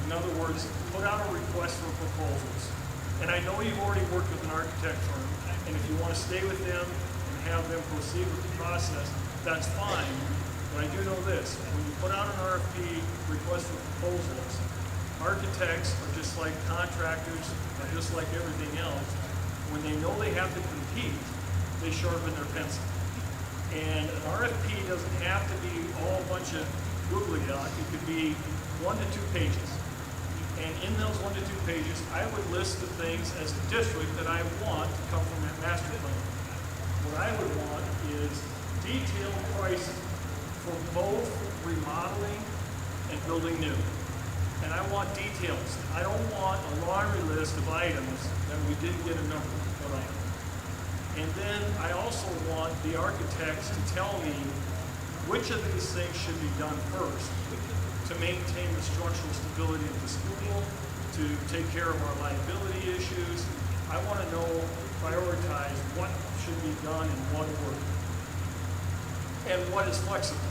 in other words, put out a request for proposals. And I know you've already worked with an architect firm, and if you want to stay with them and have them proceed with the process, that's fine. But I do know this, when you put out an RFP request for proposals, architects are just like contractors, are just like everything else. When they know they have to compete, they sharpen their pencil. And an RFP doesn't have to be all a bunch of googly-eyed. It could be 1 to 2 pages. And in those 1 to 2 pages, I would list the things as a district that I want to come from that master plan. What I would want is detailed pricing for both remodeling and building new. And I want details. I don't want a laundry list of items that we didn't get a number put on. And then I also want the architects to tell me which of these things should be done first to maintain the structural stability of the school, to take care of our liability issues. I want to know, prioritize what should be done in what order and what is flexible.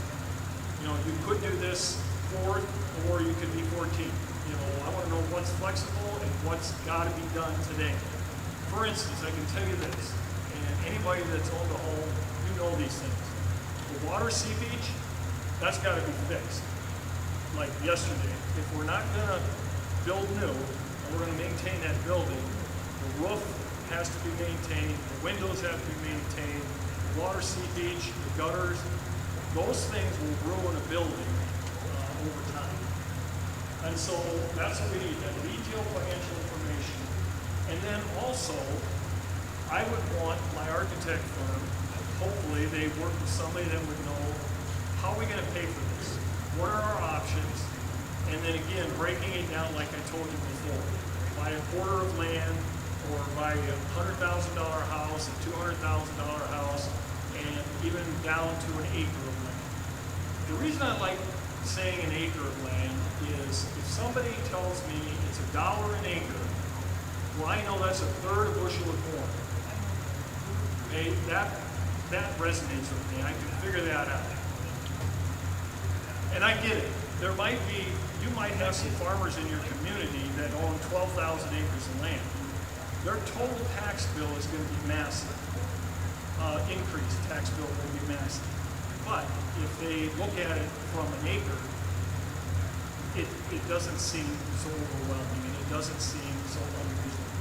You know, you could do this 4th or you could be 14. You know, I want to know what's flexible and what's got to be done today. For instance, I can tell you this, and anybody that's owned a home, you know these things. The water seepage, that's got to be fixed. Like yesterday, if we're not going to build new and we're going to maintain that building, the roof has to be maintained, the windows have to be maintained, the water seepage, the gutters, those things will ruin a building over time. And so that's what we need, that detailed financial information. And then also, I would want my architect firm, hopefully they work with somebody that would know, how are we going to pay for this? What are our options? And then again, breaking it down like I told you before. Buy a quarter of land, or buy a $100,000 house, a $200,000 house, and even down to an acre of land. The reason I like saying an acre of land is if somebody tells me it's $1 an acre, well, I know that's a third a bushel of corn. Okay, that resonates with me. I can figure that out. And I get it. There might be, you might have some farmers in your community that own 12,000 acres of land. Their total tax bill is going to be massive. Increased tax bill will be massive. But if they look at it from an acre, it doesn't seem so overwhelming and it doesn't seem so unreasonable.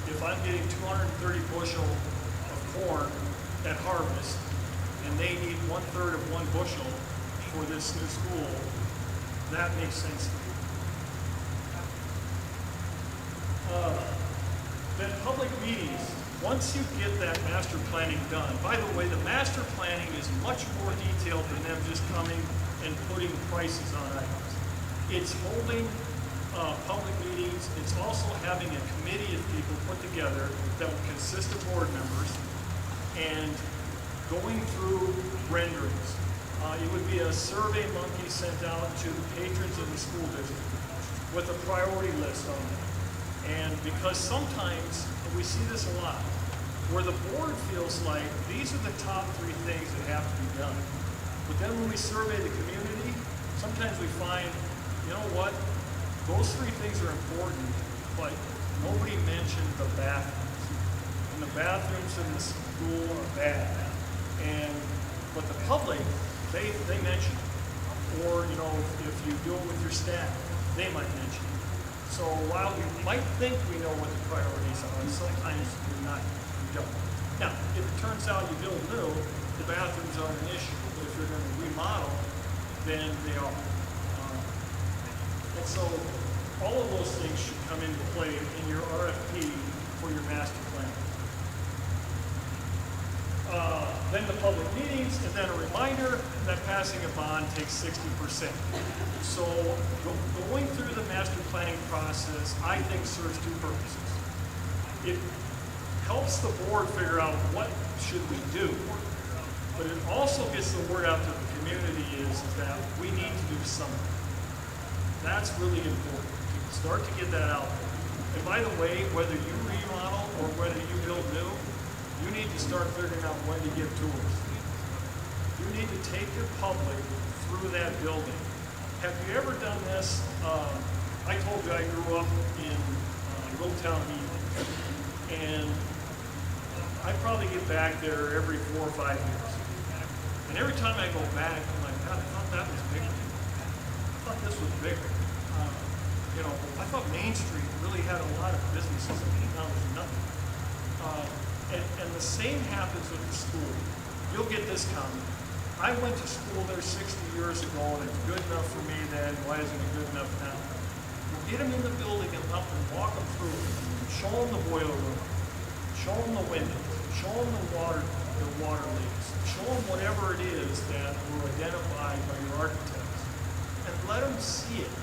If I'm getting 230 bushel of corn at harvest and they need 1/3 of 1 bushel for this new school, that makes sense to me. Then public meetings, once you get that master planning done, by the way, the master planning is much more detailed than them just coming and putting prices on items. It's holding public meetings, it's also having a committee of people put together that will consist of board members and going through renderings. It would be a survey monkey sent out to the patrons of the school district with a priority list on it. And because sometimes, and we see this a lot, where the board feels like these are the top 3 things that have to be done. But then when we survey the community, sometimes we find, you know what, those 3 things are important, but nobody mentioned the bathrooms. And the bathrooms in the school are bad. But the public, they mention it. Or, you know, if you do it with your staff, they might mention it. So while we might think we know what the priorities are, sometimes we don't. Now, if it turns out you build new, the bathrooms aren't an issue. But if you're going to remodel, then they are. And so all of those things should come into play in your RFP for your master plan. Then the public meetings, and then a reminder that passing a bond takes 60%. So going through the master planning process, I think serves 2 purposes. It helps the board figure out what should we do, but it also gets the word out to the community is that we need to do something. That's really important. Start to get that out there. And by the way, whether you remodel or whether you build new, you need to start figuring out when to give tours. You need to take your public through that building. Have you ever done this? I told you I grew up in Little Town Heath, and I probably get back there every 4 or 5 years. And every time I go back, I'm like, God, I thought that was bigger. I thought this was bigger. You know, I thought Main Street really had a lot of businesses, and now there's nothing. And the same happens with the school. you'll get this comment. I went to school there 60 years ago and it's good enough for me then, why isn't it good enough now? Well, get them in the building and up and walk them through it. Show them the boiler room, show them the windows, show them the water leaks, show them whatever it is that were identified by your architects. And let them see it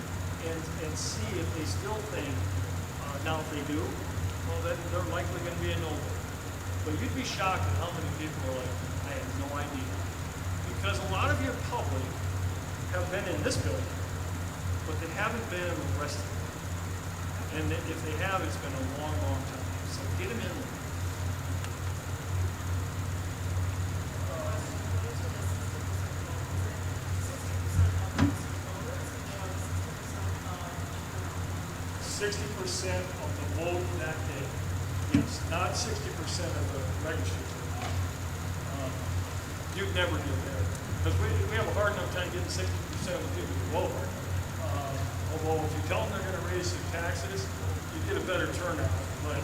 and see if they still think, now if they do, well then they're likely going to be a no-go. But you'd be shocked at how many people are like, I have no idea. Because a lot of your public have been in this building, but they haven't been in the rest of it. And if they have, it's been a long, long time. So get them in there. %60 of the vote that day. Yes, not 60% of the registry. You'd never get there. Because we have a hard enough time getting 60% of the people to vote. Although if you tell them they're going to raise their taxes, you get a better turnout. But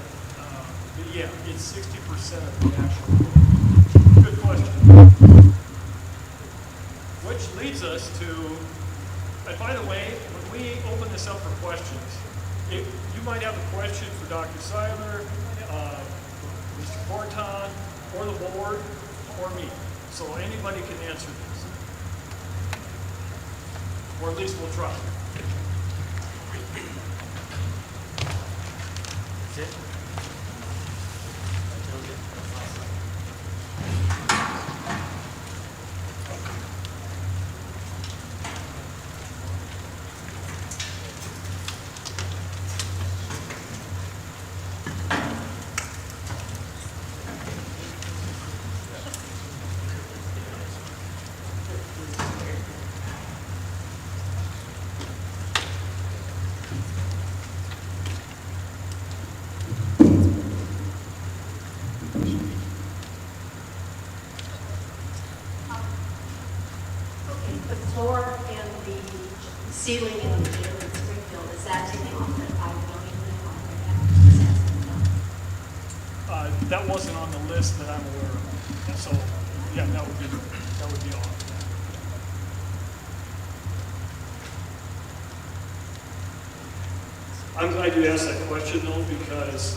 yeah, it's 60% of the actual vote. Good question. Which leads us to, and by the way, when we open this up for questions, you might have a question for Dr. Seiler, Mr. Corton, or the board, or me. So anybody can answer this. Or at least we'll try. That's it? 'Ceiling in the jail in Springfield, is that taking off that $5 million? That wasn't on the list that I'm aware of. So, yeah, that would be all. I'm glad you asked that question though, because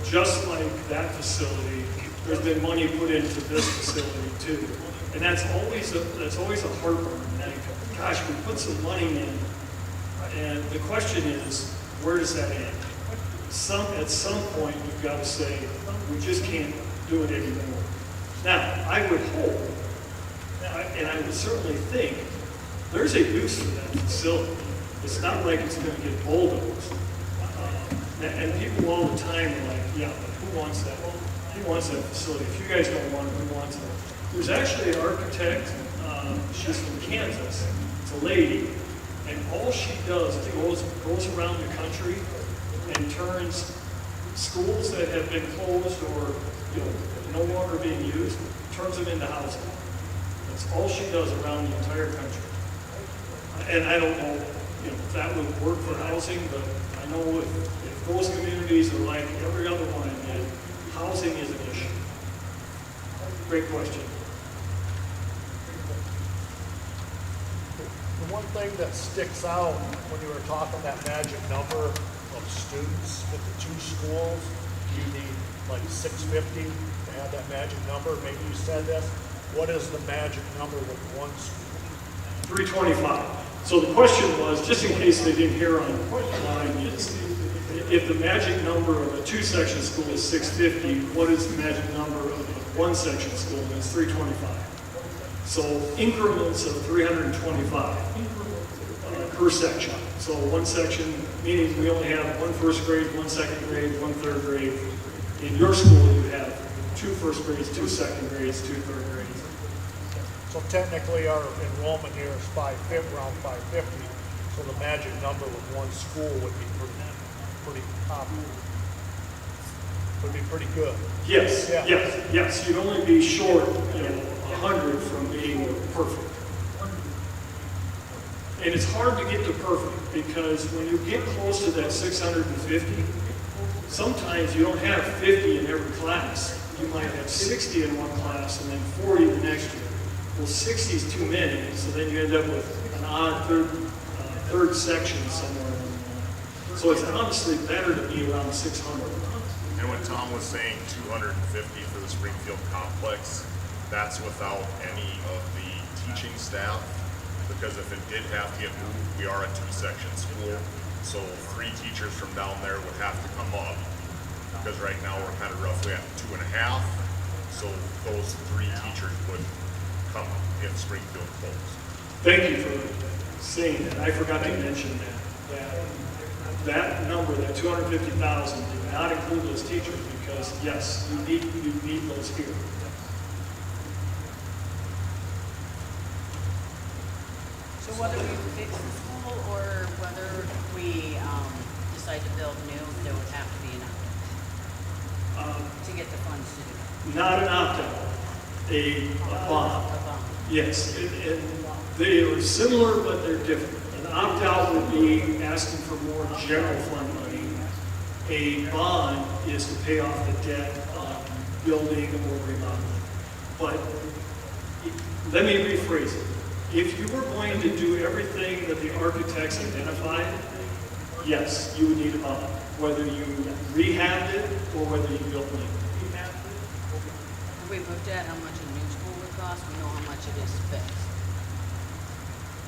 just like that facility, there's been money put into this facility too. And that's always a heartburn. Like, gosh, we put some money in, and the question is, where does that end? At some point, we've got to say, we just can't do it anymore. Now, I would hope, and I would certainly think, there's a use for that facility. It's not like it's going to get bulldozed. And people all the time are like, yeah, but who wants that? Who wants that facility? If you guys don't want it, who wants it? There's actually an architect, she's from Kansas, it's a lady, and all she does is goes around the country and turns schools that have been closed or no longer being used, turns them into housing. That's all she does around the entire country. And I don't know if that would work for housing, but I know if those communities are like every other one, and housing is an issue. Great question. The one thing that sticks out when you were talking that magic number of students with the two schools, you need like 650 to have that magic number. Maybe you said this. What is the magic number with one school? 325. So the question was, just in case they didn't hear on is, if the magic number of a two-section school is 650, what is the magic number of a one-section school? And it's 325. So increments of 325 per section. So one section, meaning we only have one first grade, one second grade, one third grade. In your school, you have two first grades, two second grades, two third grades. So technically our enrollment here is around 550. So the magic number with one school would be pretty popular. Would be pretty good. Yes, yeah. yes. You'd only be short, 100 from being perfect. And it's hard to get to perfect because when you get close to that 650, sometimes you don't have 50 in every class. You might have 60 in one class and then 40 the next year. Well, 60 is too many, so then you end up with an odd third section somewhere along the line. So it's honestly better to be around 600. And when Tom was saying 250 for the Springfield complex, that's without any of the teaching staff, because if it did have to get moved, we are a 2-section school, so 3 teachers from down there would have to come up, because right now we're kind of roughly at 2.5, so those 3 teachers would come up if Springfield closed. Thank you for saying that. I forgot to mention that number, that 250,000, did not include those teachers because yes, you need those here. So whether we fix the school or whether we decide to build new, there would have to be an opt-out to get the funds to do it. Not an opt-out, a bond. A bond. Yes, and they are similar, but they're different. An opt-out would be asking for more general fund money. A bond is to pay off the debt on building or remodeling. But let me rephrase it. If you were going to do everything that the architects identified, yes, you would need a bond, whether you rehabbed it or whether you built new. Have we looked at how much a new school would cost? We know how much it is fixed.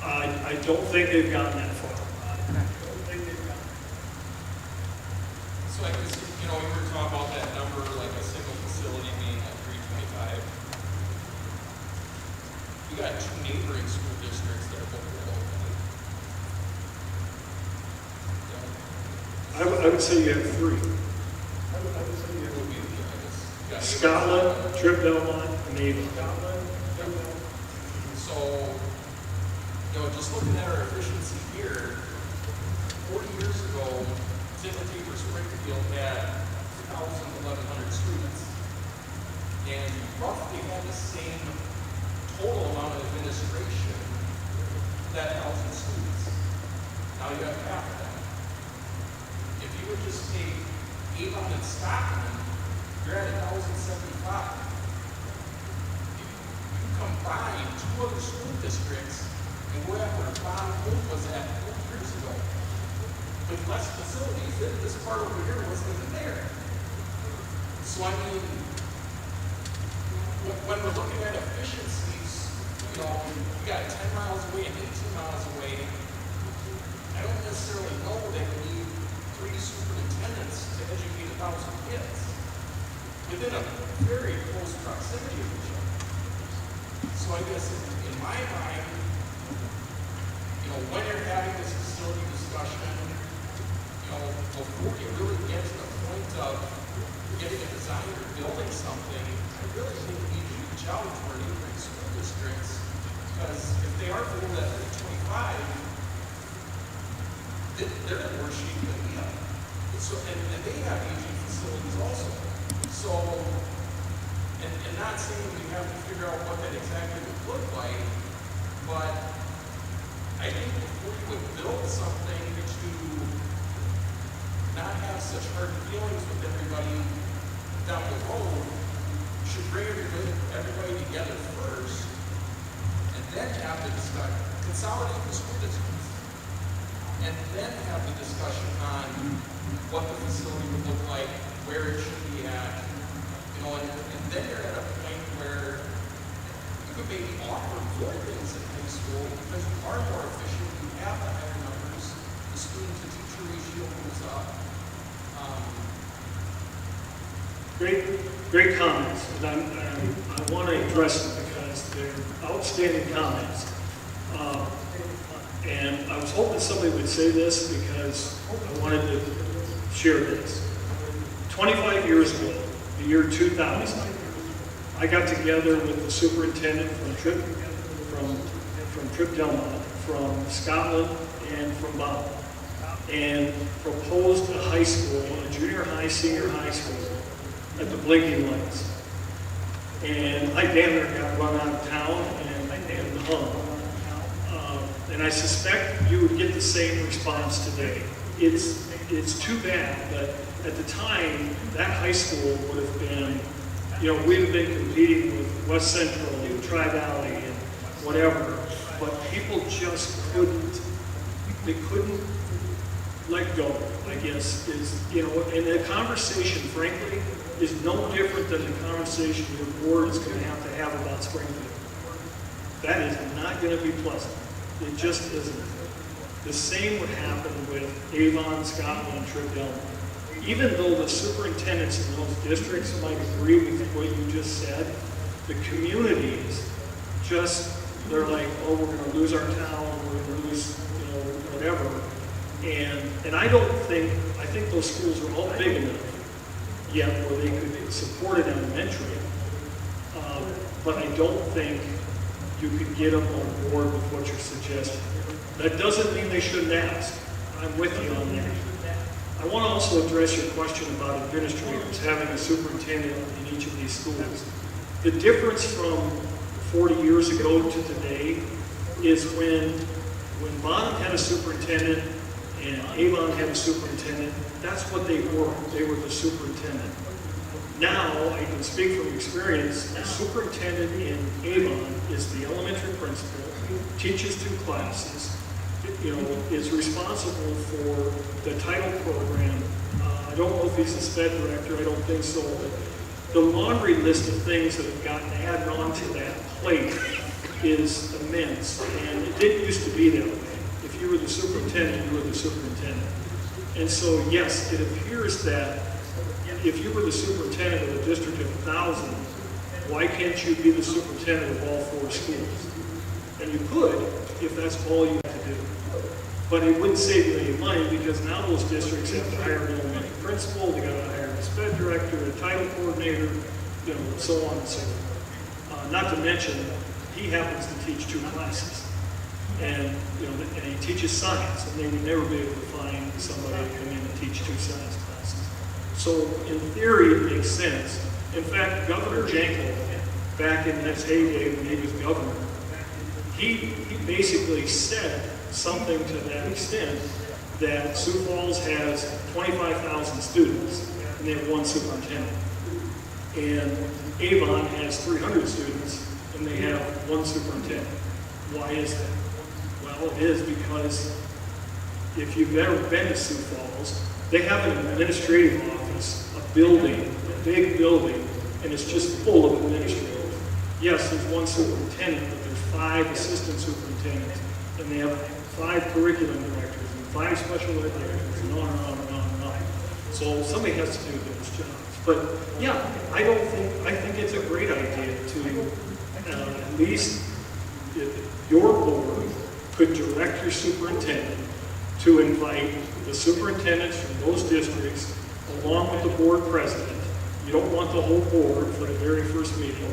I don't think they've gotten that far. So I guess, we were talking about that number, like a single facility being at 325. You got 2 neighboring school districts that are both below. I would say you have 3. Scotland, Trip Belmont, and Avon. So, just looking at our efficiency here, 40 years ago, Timothy or Springfield had 1,100 students. And roughly had the same total amount of administration that 1,000 students. Now you have half of that. If you would just take Avon and Scotland, you're at 1,075. You combine 2 other school districts and we're at where Bob Hope was at 4 years ago. With less facilities, this part over here wasn't even there. So I mean, when we're looking at efficiencies, you got 10 miles away and 18 miles away. I don't necessarily know that we need 3 superintendents to educate 1,000 kids within a very close proximity of each other. So I guess in my mind, when you're having this facility discussion, before you really get to the point of getting a design or building something, I really think we need to reach out to our neighboring school districts, because if they are below that 325, they're in worse shape than we are. So, and they have aging facilities also. So, and not saying we have to figure out what that exactly would look like, but I think before you would build something to not have such hard feelings with everybody down the road, you should bring everybody together first, and then have the discussion, consolidate the school districts, and then have the discussion on what the facility would look like, where it should be at, and then you're at a point where you could maybe offer more things in high school because you are more efficient, you have the higher numbers, the student to teacher ratio goes up. Great comments, and I want to address them because they're outstanding comments. And I was hoping somebody would say this because I wanted to share this. 25 years ago, the year 2000, I got together with the superintendent from Trip Delmont, from Scotland, and from Bob, and proposed a high school, a junior high, senior high school, at the blinking lights. And I damn near got run out of town and hung. And I suspect you would get the same response today. it's too bad, but at the time, that high school would have been, you know, we'd have been competing with West Central and Tri-Valley and whatever, but people just couldn't, they couldn't let go, I guess, is, you know, and the conversation, frankly, is no different than the conversation your board is going to have about Springfield. That is not going to be pleasant. It just isn't. The same would happen with Avon, Scotland, and Tripp Delmar. Even though the superintendents in those districts might agree with what you just said, the communities just, they're like, oh, we're going to lose our town, we're going to lose, you know, whatever. And I don't think, I think those schools are all big enough yet where they could support it elementary. But I don't think you could get them on board with what you're suggesting. That doesn't mean they shouldn't ask. I'm with you on that. I want to also address your question about administrators having a superintendent in each of these schools. The difference from 40 years ago to today is when Bonham had a superintendent and Avon had a superintendent, that's what they were. They were the superintendent. Now, I can speak from experience, the superintendent in Avon is the elementary principal, teaches 2 classes, you know, is responsible for the title program. I don't know if he's the SPED director, I don't think so, but the laundry list of things that have gotten added onto that plate is immense, and it didn't used to be that way. If you were the superintendent, you were the superintendent. And so, yes, it appears that if you were the superintendent of a district of 1,000, why can't you be the superintendent of all 4 schools? And you could, if that's all you have to do. But it wouldn't save you any money because now those districts have to hire an elementary principal, they got to hire a SPED director, a title coordinator, you know, so on and so forth. Not to mention, he happens to teach 2 classes. And, you know, and he teaches science, and they would never be able to find somebody to come in and teach 2 science classes. So in theory, it makes sense. In fact, Governor Jankel, back in his heyday when he was governor, he basically said something to that extent that Sioux Falls has 25,000 students, and they have 1 superintendent. And Avon has 300 students, and they have 1 superintendent. Why is that? Well, it is because if you've ever been to Sioux Falls, they have an administrative office, a building, a big building, and it's just full of administrators. Yes, there's 1 superintendent, but there's 5 assistant superintendents, and they have 5 curriculum directors and 5 special ed directors, and on and on and on and on. So somebody has to do those jobs. But yeah, I think it's a great idea to at least your board could direct your superintendent to invite the superintendents from those districts along with the board president. You don't want the whole board for the very first meeting,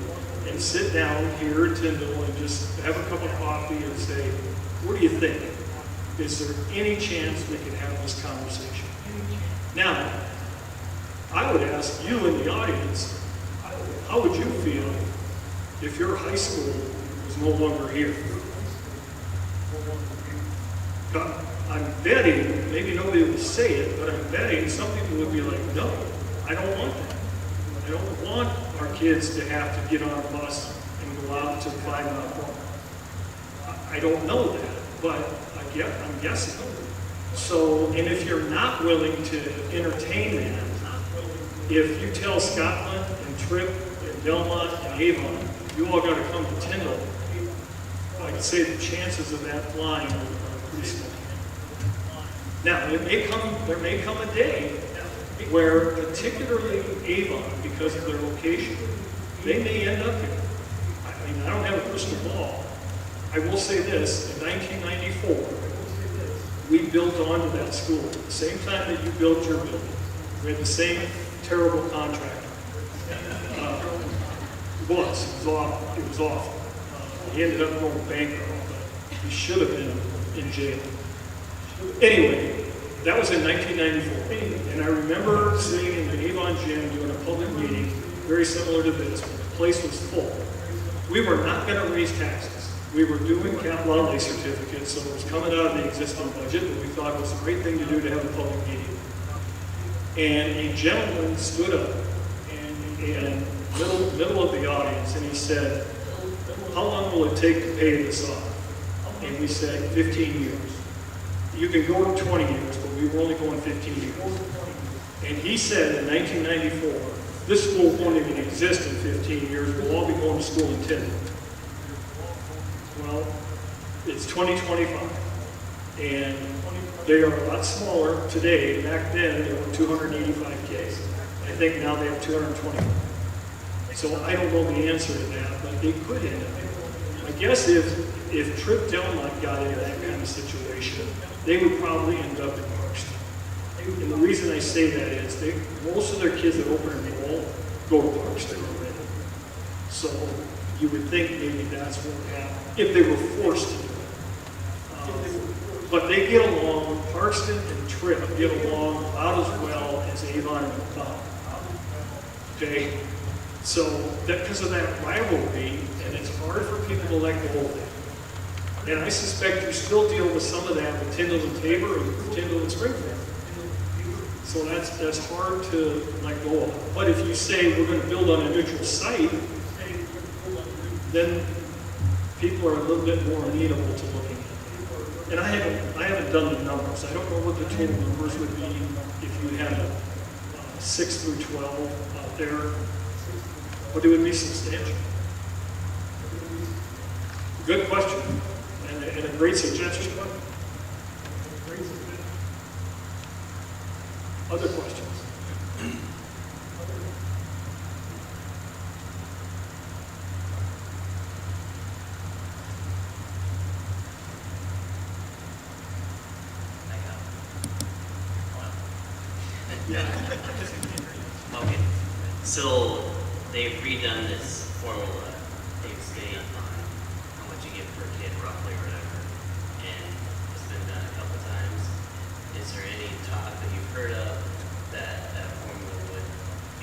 and sit down here at Tyndall and just have a cup of coffee and say, what do you think? Is there any chance we can have this conversation? Now, I would ask you in the audience, how would you feel if your high school was no longer here? I'm betting, maybe nobody will say it, but I'm betting some people would be like, no, I don't want that. I don't want our kids to have to get on a bus and go out to 5 mile park. I don't know that, but I'm guessing. So, and if you're not willing to entertain that, if you tell Scotland and Tripp and Delmont and Avon, you all got to come to Tyndall, I'd say the chances of that flying are pretty small. Now, there may come a day where, particularly Avon, because of their location, they may end up here. I mean, I don't have a crystal ball. I will say this, in 1994, we built onto that school at the same time that you built your building. We had the same terrible contractor. It was awful. He ended up going bankrupt, but he should have been in jail. Anyway, that was in 1994. And I remember sitting in the Avon gym doing a public meeting, very similar to this, but the place was full. We were not going to raise taxes. We were doing capital outlay certificates, so it was coming out of the existing budget, but we thought it was the right thing to do to have a public meeting. And a gentleman stood up in middle of the audience, and he said, "How long will it take to pay this off?" And we said, 15 years. You can go to 20 years, but we were only going 15 years. And he said in 1994, this school won't even exist in 15 years, we'll all be going to school in 10. Well, it's 2025, and they are a lot smaller today. Back then, there were 285 kids. I think now they have 220. So I don't know the answer to that, but they could end up. I guess if Trip Delmont got into that kind of situation, they would probably end up in Parkston. And the reason I say that is most of their kids that open enroll go to Parkston already. So you would think maybe that's what would happen if they were forced to do it. But they get along, Parkston and Trip get along about as well as Avon and McLeod. Okay? So because of that rivalry, and it's hard for people to let go of it. And I suspect you still deal with some of that with Tyndall and Tabor and Tyndall and Springfield. So that's hard to let go of. But if you say we're going to build on a neutral site, then people are a little bit more amenable to looking at it. And I haven't done the numbers. I don't know what the total numbers would be if you had 6 through 12 out there, but it would be substantial. Good question, and a great suggestion. Other questions? Okay, so they've redone this formula, they've stayed on how much you get per kid roughly or whatever, and it's been done a couple times. Is there any talk that you've heard of that that formula would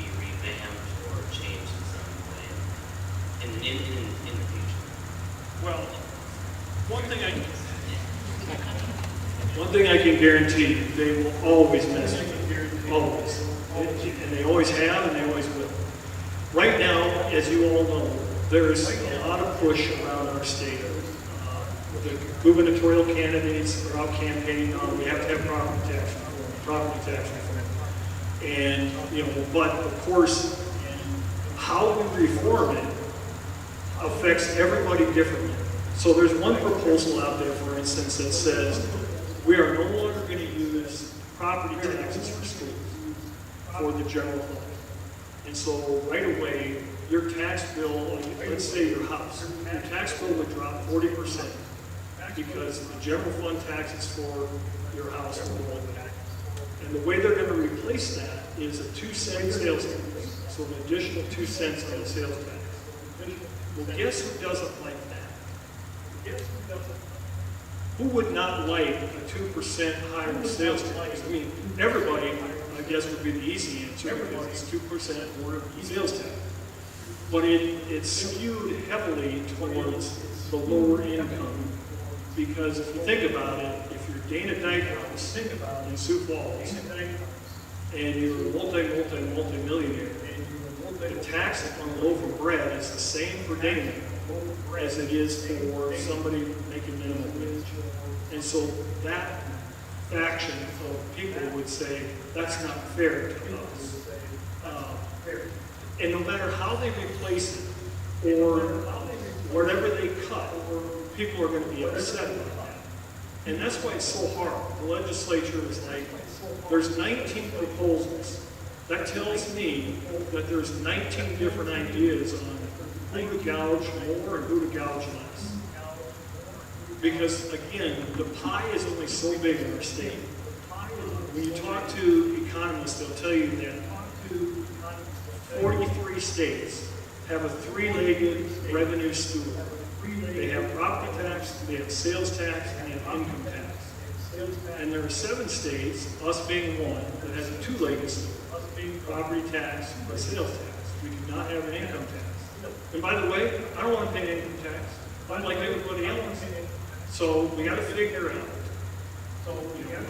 be revamped or changed in some way in the future? Well, one thing I can guarantee, they will always mess with it. Always. And they always have, and they always will. Right now, as you all know, there is a lot of push around our state. The gubernatorial candidates are out campaigning on we have to have property tax reform. And, but of course, how we reform it affects everybody differently. So there's one proposal out there, for instance, that says we are no longer going to use property taxes for schools, for the general fund. And so right away, your tax bill, let's say your house, your tax bill would drop 40% because the general fund taxes for your house will go back. And the way they're going to replace that is a 2-cent sales tax. So an additional 2 cents on the sales tax. Well, guess who doesn't like that? Who would not like a 2% higher sales tax? I mean, everybody, I guess, would be the easy answer because it's 2% more sales tax. But it's skewed heavily towards the lower income because if you think about it, if you're Dana Dykehouse in Sioux Falls and you're a multi-millionaire, the tax on a loaf of bread is the same for Dana as it is for somebody making minimum wage. And so that faction of people would say, that's not fair to us. And no matter how they replace it, or whatever they cut, people are going to be upset about that. And that's why it's so hard. The legislature is like, there's 19 proposals. That tells me that there's 19 different ideas on who to gouge more and who to gouge less. Because again, the pie is only so big in our state. When you talk to economists, they'll tell you that 43 states have a 3-legged revenue stool. They have property tax, they have sales tax, and they have income tax. And there are 7 states, us being one, that has a 2-legged stool. Property tax and sales tax. We do not have an income tax. And by the way, I don't want to pay income tax. like everybody else. So we gotta figure out,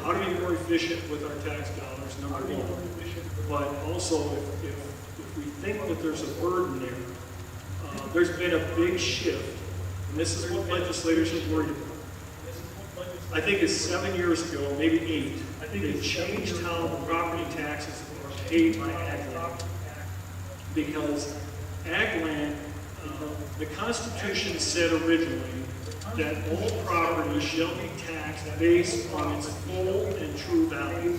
how to be more efficient with our tax dollars, number one. But also, if we think that there's a burden there, there's been a big shift, and this is what legislators are worried about. I think it's 7 years ago, maybe 8, they changed how the property taxes are paid by ag land. Because ag land, the Constitution said originally that all property shall be taxed based on its full and true value.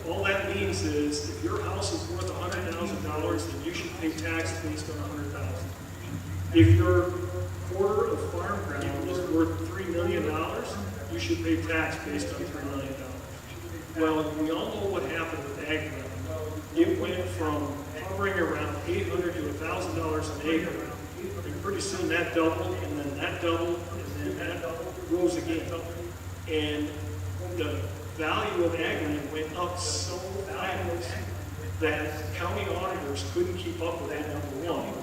All that means is, if your house is worth $100,000, then you should pay tax based on $100,000. If your quarter of farm ground is worth $3 million, you should pay tax based on $3 million. Well, we all know what happened with ag land. It went from hovering around $800 to $1,000 an acre, and pretty soon that doubled, and then that doubled, and then that rose again. And the value of ag land went up so fast that county auditors couldn't keep up with that, number one.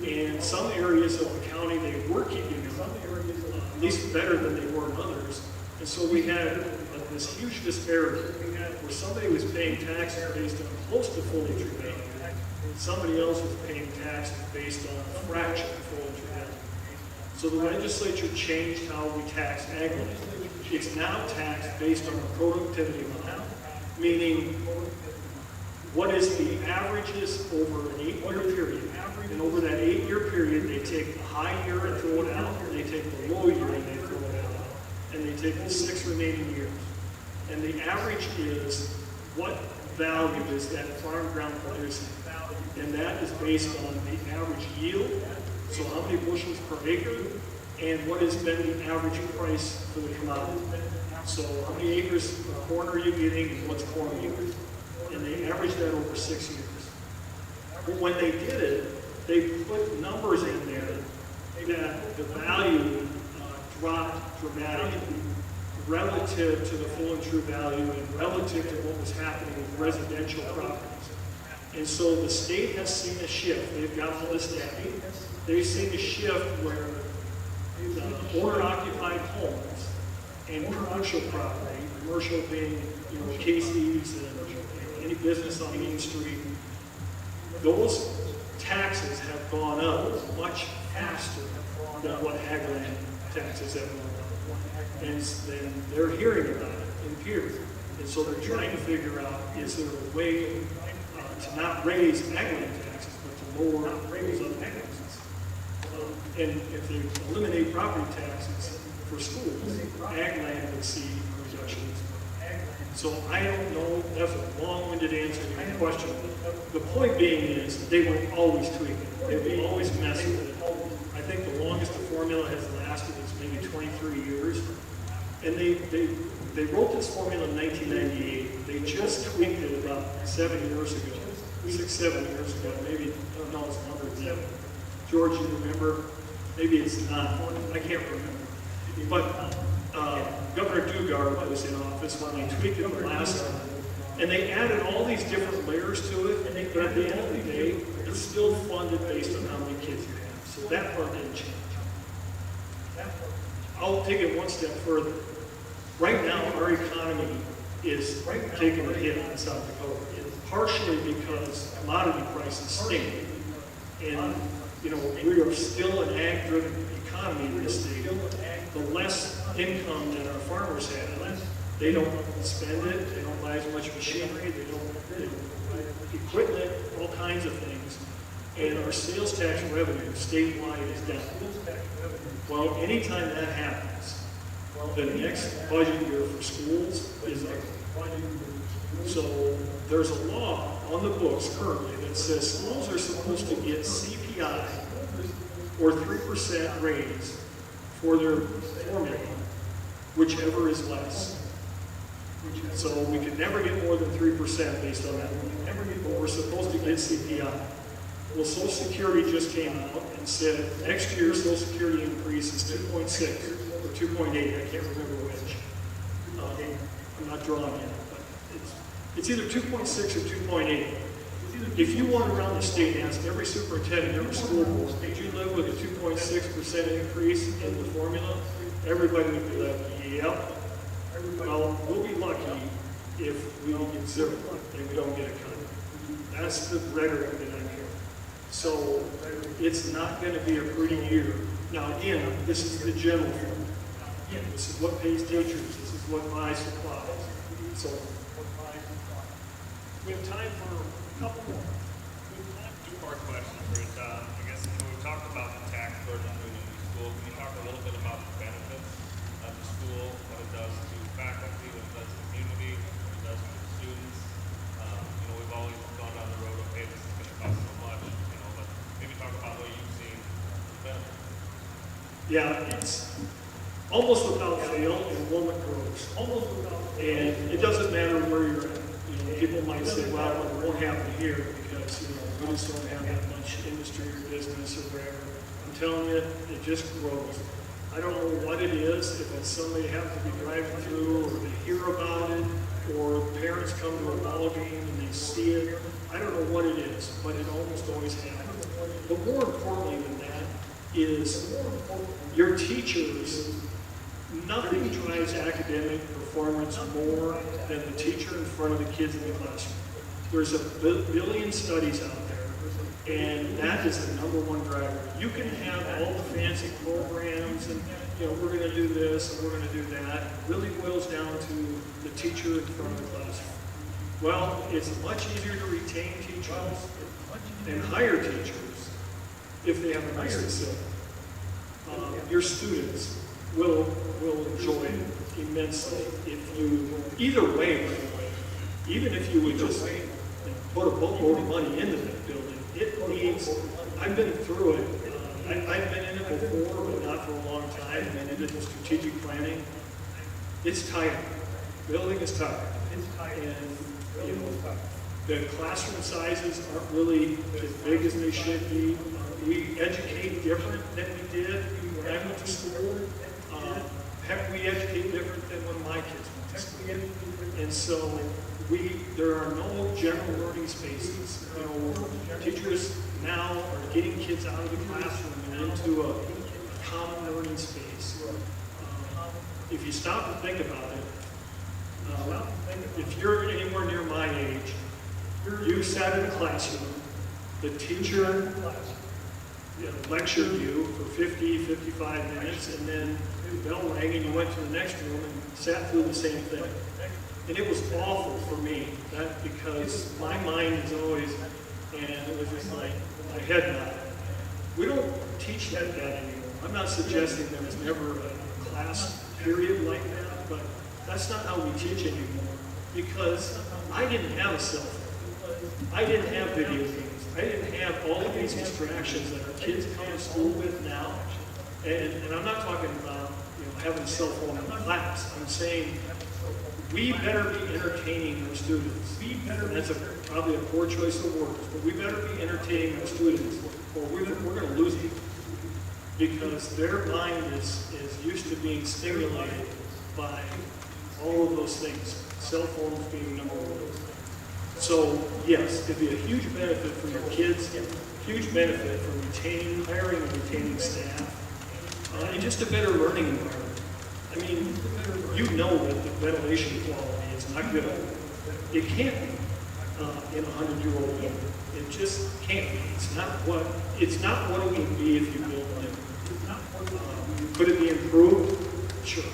And some areas of the county, they were keeping up, at least better than they were in others. And so we had this huge disparity where somebody was paying taxes based on close to full and true value. Somebody else was paying taxes based on a fraction of full and true value. So the legislature changed how we tax ag land. It's now taxed based on the productivity amount, meaning what is the averages over an 8-year period. And over that 8-year period, they take the high year and throw it out, and they take the low year and they throw it out, and they take the 6 remaining years. And the average is what value is that farm ground producing. And that is based on the average yield, so how many bushels per acre, and what has been the average price for the commodity. So how many acres of corn are you getting, and what's corn yield? And they average that over 6 years. But when they did it, they put numbers in there that the value dropped dramatically relative to the full and true value and relative to what was happening with residential properties. And so the state has seen a shift. They've got all this data. They've seen a shift where the owner-occupied homes and commercial property, commercial being, Casey's and any business on Main Street, those taxes have gone up much faster than what ag land taxes have gone up. And they're hearing about it in peers. And so they're trying to figure out, is there a way to not raise ag land taxes, but to lower those other taxes? And if they eliminate property taxes for schools, ag land would see reductions. So I don't know, that's a long-winded answer to your question. The point being is, they will always tweak it. They will always mess with it. I think the longest the formula has lasted is maybe 23 years. And they wrote this formula in 1998. They just tweaked it about 7 years ago, 7 years ago, maybe, I don't know, it's longer than that. George, you remember? Maybe it's not. I can't remember. But Governor Dugard was in office when they tweaked it the last time. And they added all these different layers to it, but at the end of the day, it's still funded based on how many kids you have. So that part didn't change. I'll take it one step further. Right now, our economy is taking a hit in South Dakota. It's partially because commodity prices stink. And, we are still an ag-driven economy in this state. The less income that our farmers have, they don't spend it, they don't buy as much machinery, they don't equipment, all kinds of things. And our sales tax revenue statewide is down. Well, anytime that happens, the next budget year for schools is up. So there's a law on the books currently that says schools are supposed to get CPI or 3% raise for their formula, whichever is less. So we could never get more than 3% based on that. But we're supposed to get CPI. Well, Social Security just came out and said next year's Social Security increase is 2.6 or 2.8. I can't remember which. I'm not drawing it, but it's either 2.6 or 2.8. if you went around the state and asked every superintendent, every school board, did you live with a 2.6% increase in the formula? Everybody would be like, yep. Well, we'll be lucky if we get zero and we don't get a cut. That's the rhetoric that I'm hearing. So it's not going to be a pretty year. Now again, this is the general formula. This is what pays teachers. This is what buys supplies. So we have time for a couple more. Two-part question, Bruce. I guess we talked about the tax burden moving to school. Can you talk a little bit about the benefits of the school, what it does to faculty, what it does to the community, what it does to the students? We've always gone down the road, okay, this is going to cost so much, but maybe talk about what you've seen the benefits. Yeah, it's almost without fail, enrollment grows. And it doesn't matter where you're at. People might say, well, it won't happen here because, we just don't have that much industry or business or whatever. I'm telling you, it just grows. I don't know what it is, if it's somebody happens to be driving through or they hear about it, or parents come to a ball game and they see it. I don't know what it is, but it almost always happens. But more importantly than that is your teachers. Nothing drives academic performance more than the teacher in front of the kids in the classroom. There's a billion studies out there, and that is the number one driver. You can have all the fancy programs and, we're going to do this and we're going to do that. It really boils down to the teacher in front of the classroom. Well, it's much easier to retain teachers and hire teachers if they have a nice facility. Your students will enjoy it immensely if you, either way, by the way, even if you would just put a boatload of money into that building, it needs, I've been through it, I've been in it before, but not for a long time, and into the strategic planning. It's tiring. Building is tired. And, the classroom sizes aren't really as big as they should be. We educate different than we did when I went to school. Heck, we educate different than when my kids went to school. And so there are no general learning spaces. Teachers now are getting kids out of the classroom and into a common learning space. If you stop and think about it, if you're anywhere near my age, you sat in a classroom, the teacher lectured you for 50, 55 minutes, and then the bell rang and you went to the next room and sat through the same thing. And it was awful for me, because my mind is always, and it was just like, my head nodded. We don't teach that anymore. I'm not suggesting there was never a class period like that, but that's not how we teach anymore, because I didn't have a cell phone. I didn't have video games. I didn't have all of these distractions that our kids come to school with now. And I'm not talking about having a cell phone in class. I'm saying we better be entertaining our students. That's probably a poor choice of words, but we better be entertaining our students, or we're going to lose them, because their mind is used to being stimulated by all of those things, cell phones being number one. So yes, it'd be a huge benefit for your kids, huge benefit for hiring and retaining staff, and just a better learning environment. I mean, you know that the ventilation quality is not good. It can't be in a 100-year-old building. It just can't be. It's not what it would be if you built new. Could it be improved? Sure.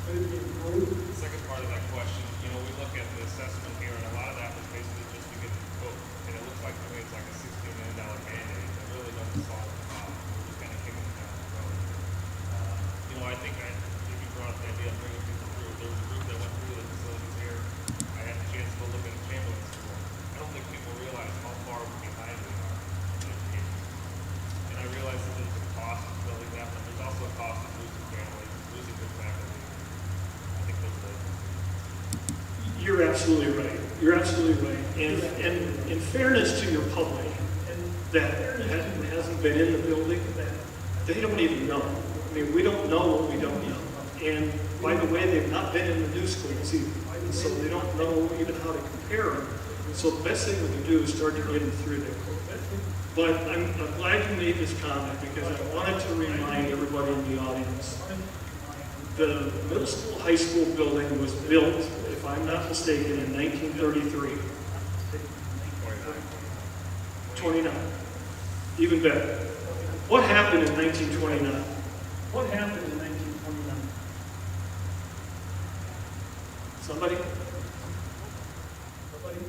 Could it be improved? The second part of that question, we look at the assessment here, and a lot of that was basically just to get the book, and it looks like to me it's like a $16 million Band-Aid that really doesn't solve the problem. We're just kind of kicking it down the road. I think you brought up the idea of bringing people through. There was a group that went through the facilities here. I had the chance to go look at the Chamberlain School. I don't think people realize how far behind we are in education. And I realize that there's a cost of building that, but there's also a cost of losing families, losing good faculty. I think those are You're absolutely right. You're absolutely right. And in fairness to your public that hasn't been in the building, they don't even know. I mean, we don't know what we don't know. And by the way, they've not been in the new schools either. So they don't know even how to compare them. So the best thing we can do is start to get them through there. But I'm glad you made this comment because I wanted to remind everybody in the audience. The middle school, high school building was built, if I'm not mistaken, in 1933. 29. Even better. What happened in 1929? What happened in 1929? Somebody?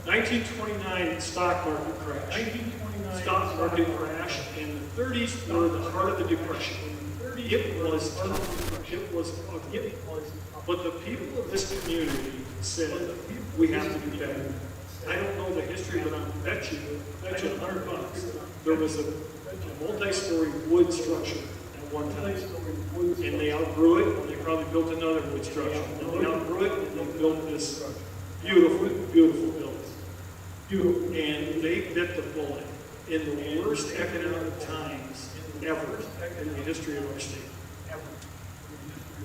1929 stock market crash. 1929 stock market crash, and the 30s were the heart of the depression. It was tough. It was ugly. But the people of this community said, we have to do better. I don't know the history, but I'll bet you $100. There was a multi-story wood structure at one time. And they outgrew it, and they probably built another wood structure. And they outgrew it, and they built this beautiful, beautiful building. And they bit the bullet in the worst economic times ever in the history of our state.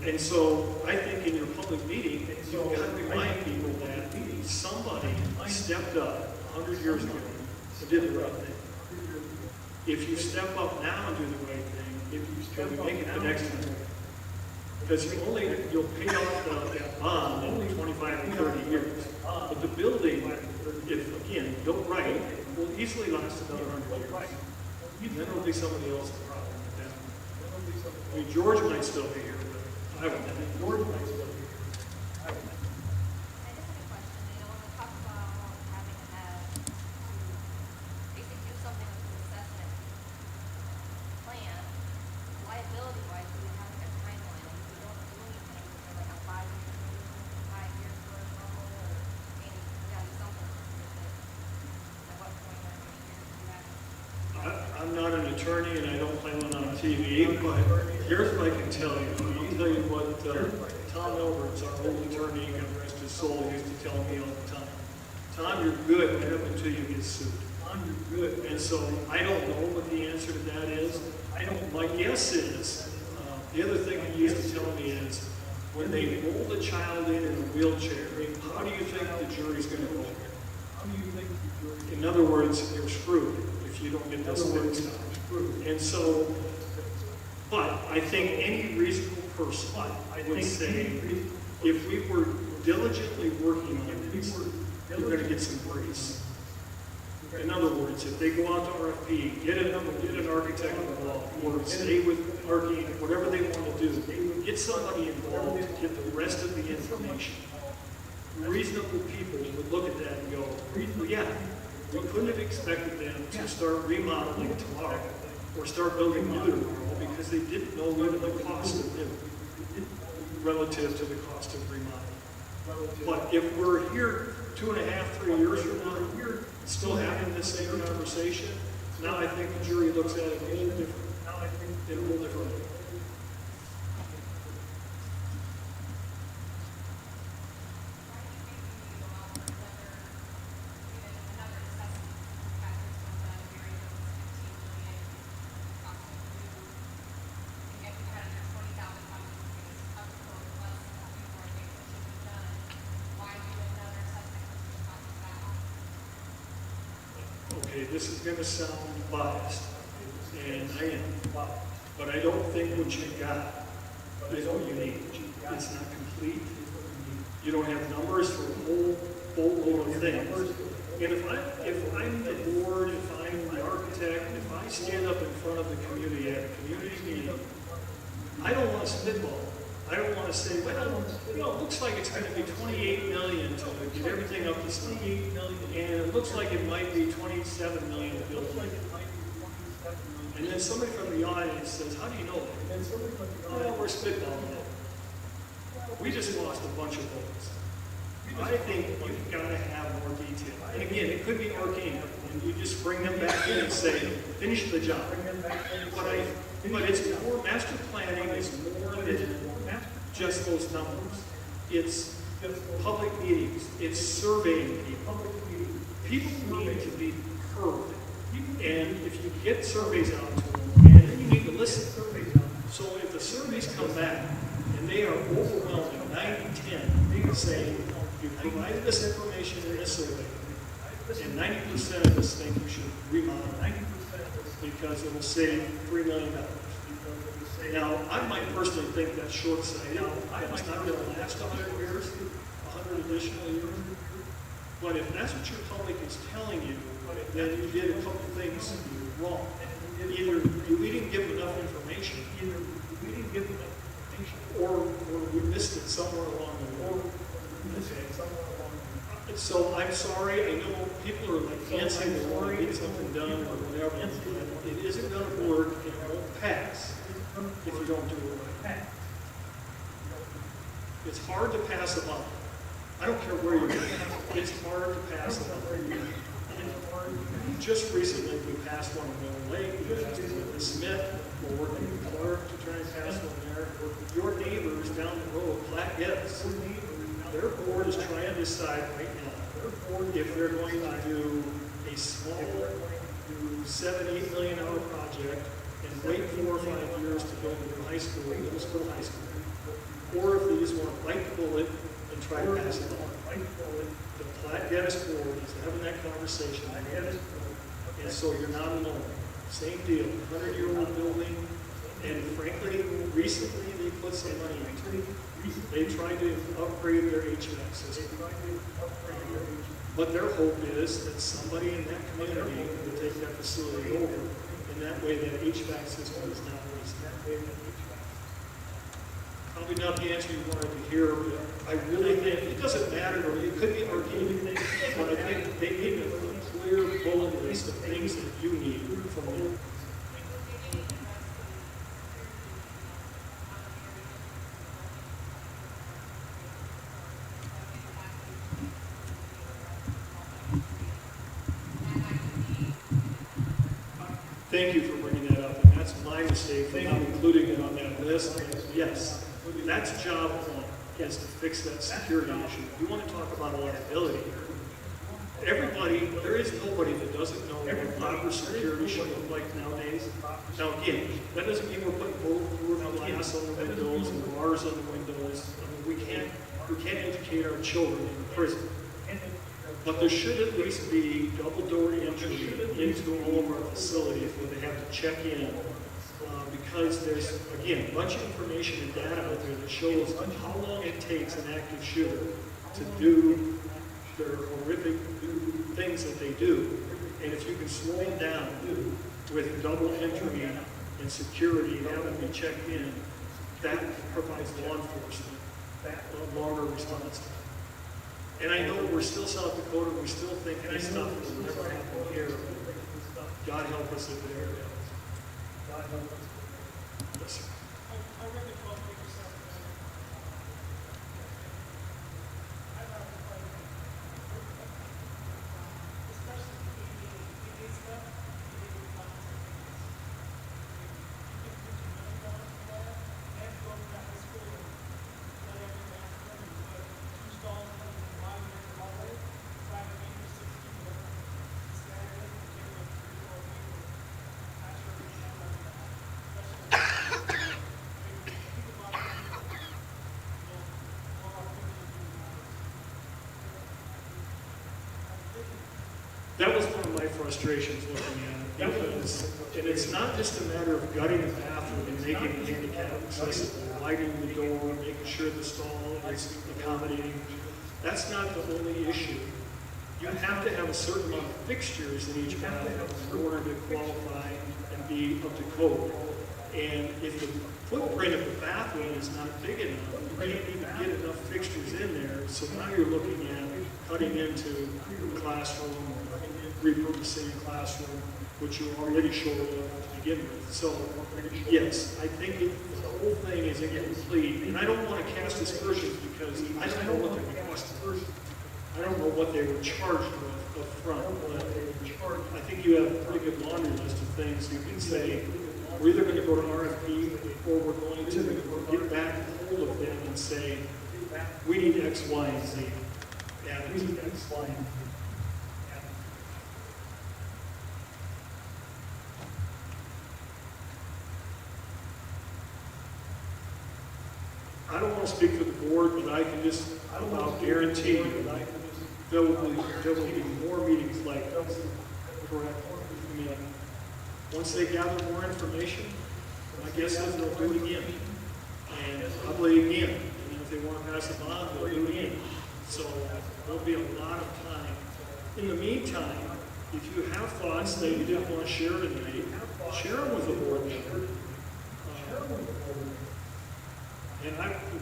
And so I think in your public meeting, you've got to remind people that somebody stepped up 100 years ago and did the right thing. If you step up now and do the right thing, can we make it the next time? Because you'll pay off that bond in 25 and 30 years. But the building, if again built right, will easily last another 100 years. Then it'll be somebody else's problem with that. I mean, George might still be here, but I don't know. George might still be here. I don't know. I'm not an attorney and I don't play one on TV, but here's what I can tell you. I'll tell you what Tom Elberts, our old attorney, God rest his soul, used to tell me all the time. Tom, you're good right up until you get sued. Tom, you're good. And so I don't know what the answer to that is. My guess is, the other thing he used to tell me is, when they roll the child in a wheelchair, how do you think the jury's going to vote? In other words, you're screwed if you don't get this fixed up. And so, but I think any reasonable person would say, if we were diligently working on this, we're going to get some grace. In other words, if they go out to RFP, get an architect involved, or stay with Archie, whatever they want to do, get somebody involved to get the rest of the information. Reasonable people would look at that and go, well, yeah, we couldn't have expected them to start remodeling tomorrow or start building new tomorrow because they didn't know what the cost of new relative to the cost of remodeling. But if we're here 2.5, 3 years from now, we're still having the same conversation, now I think the jury looks at it a little different. In a little different way. Okay, this is going to sound biased, and I am, but I don't think what you got is what you need. It's not complete. You don't have numbers for a whole boatload of things. And if I'm the board, if I'm the architect, if I stand up in front of the community at a community meeting, I don't want to spitball. I don't want to say, well, it looks like it's going to be $28 million to get everything up to speed, and it looks like it might be $27 million to build it. And then somebody from the audience says, how do you know that? Well, we're spitballing it. We just lost a bunch of votes. I think you've got to have more detail. And again, it could be arcane, and you just bring them back in and say, finish the job. But it's more, master planning is more than just those numbers. It's public meetings. It's surveying people. People need to be heard. And if you get surveys out to them, and then you need to listen. So if the surveys come back and they are overwhelming, 90-10, they can say, you provided this information in this survey. And 90% of us think we should remodel because it will save $3 million. Now, I might personally think that's short-sighted, and it's not going to last 100 years, 100 additional years. But if that's what your public is telling you, then you did a couple things wrong. Either we didn't give enough information, or we missed it somewhere along the way. So I'm sorry, I know people are like dancing, they want to get something done or whatever, but it isn't going to work and it won't pass if you don't do it right. It's hard to pass a bond. I don't care where you go. It's hard to pass a bond. Just recently, we passed one in Mill Lake, we passed one in Smith, we're working with Clark to try and pass one there. Your neighbors down the road, Platte Geddes, their board is trying to decide right now if they're going to do a small $7-8 million project and wait 4 or 5 years to build a new high school, middle school, high school, or if they just want to bite the bullet and try to pass it on. The Platte Geddes board is having that conversation, and so you're not alone. Same deal, 100-year-old building, and frankly, recently they put some money into it. They tried to upgrade their HVAC system. But their hope is that somebody in that community will take that facility over, and that way that HVAC system is not wasted. Probably not the answer you wanted to hear, but I really think it doesn't matter, or it could be argued, but I think they need a clear bullet list of things that you need from them. Thank you for bringing that up, and that's my mistake for not including it on that list. Yes, that's job one, is to fix that security issue. You want to talk about liability. Everybody, there is nobody that doesn't know what proper security should look like nowadays. Now again, that doesn't mean we're putting bulletproof glass on the windows and bars on the windows. I mean, we can't educate our children in prison. But there should at least be double-door entry into all of our facilities where they have to check in, because there's, again, a bunch of information and data out there that shows how long it takes an active shooter to do their horrific things that they do. And if you can slow them down with double entry and security and having them be checked in, that provides law enforcement a longer response time. And I know we're still South Dakota, we still think this stuff will never happen here. God help us if it ever does. God help us. Yes, sir. I really don't think it's that bad. I have a problem. Especially if it is stuff, it is not things. You can put your money down for that, and go to that high school and let everything happen. But 2 stalls in the line here in the hallway, 5 to 6 people stand in and take like 3 or 4 people. That's where we can have that. That was one of my frustrations looking at it, because, and it's not just a matter of gutting the bathroom and making it handicap accessible, widening the door, making sure the stall is accommodating. That's not the only issue. You have to have a certain amount of fixtures in each bathroom in order to qualify and be up to code. And if the footprint of the bathroom is not big enough, you can't even get enough fixtures in there. So now you're looking at cutting into a classroom, repurposing a classroom, which you're already short of to begin with. So yes, I think the whole thing is incomplete. And I don't want to cast aspersions because I don't know what they're costing. I don't know what they were charged with up front, but I think you have a pretty good laundry list of things you can say. We're either going to go to RFP or we're going to get back hold of them and say, we need X, Y, and Z. Yeah, we need X, Y, and Z. I don't want to speak for the board, but I can just about guarantee you there will be more meetings like this, correct? I mean, once they gather more information, my guess is they'll do it again. And probably again. And then if they want to pass a bond, they'll do it again. So there'll be a lot of time. In the meantime, if you have thoughts that you didn't want to share tonight, share them with the board member. And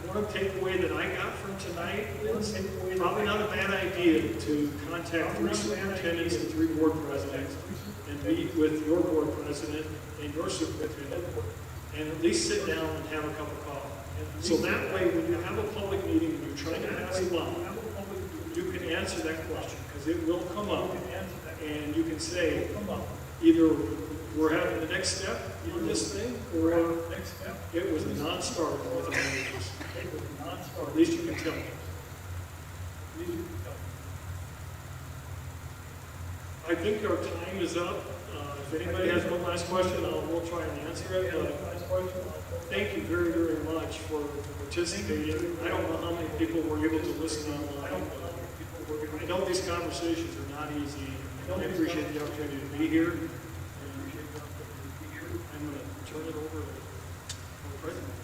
one takeaway that I got from tonight is probably not a bad idea to contact 3 superintendents and 3 board presidents and meet with your board president and your superintendent and at least sit down and have a cup of coffee. So that way, when you have a public meeting and you're trying to pass a law, you can answer that question because it will come up and you can say either we're having the next step on this thing, or it was a non-starter with amendments. At least you can tell. I think our time is up. If anybody has one last question, we'll try and answer it. But thank you very, very much for participating. I don't know how many people were able to listen online. I know these conversations are not easy. I appreciate the opportunity to be here. I'm going to turn it over to the president.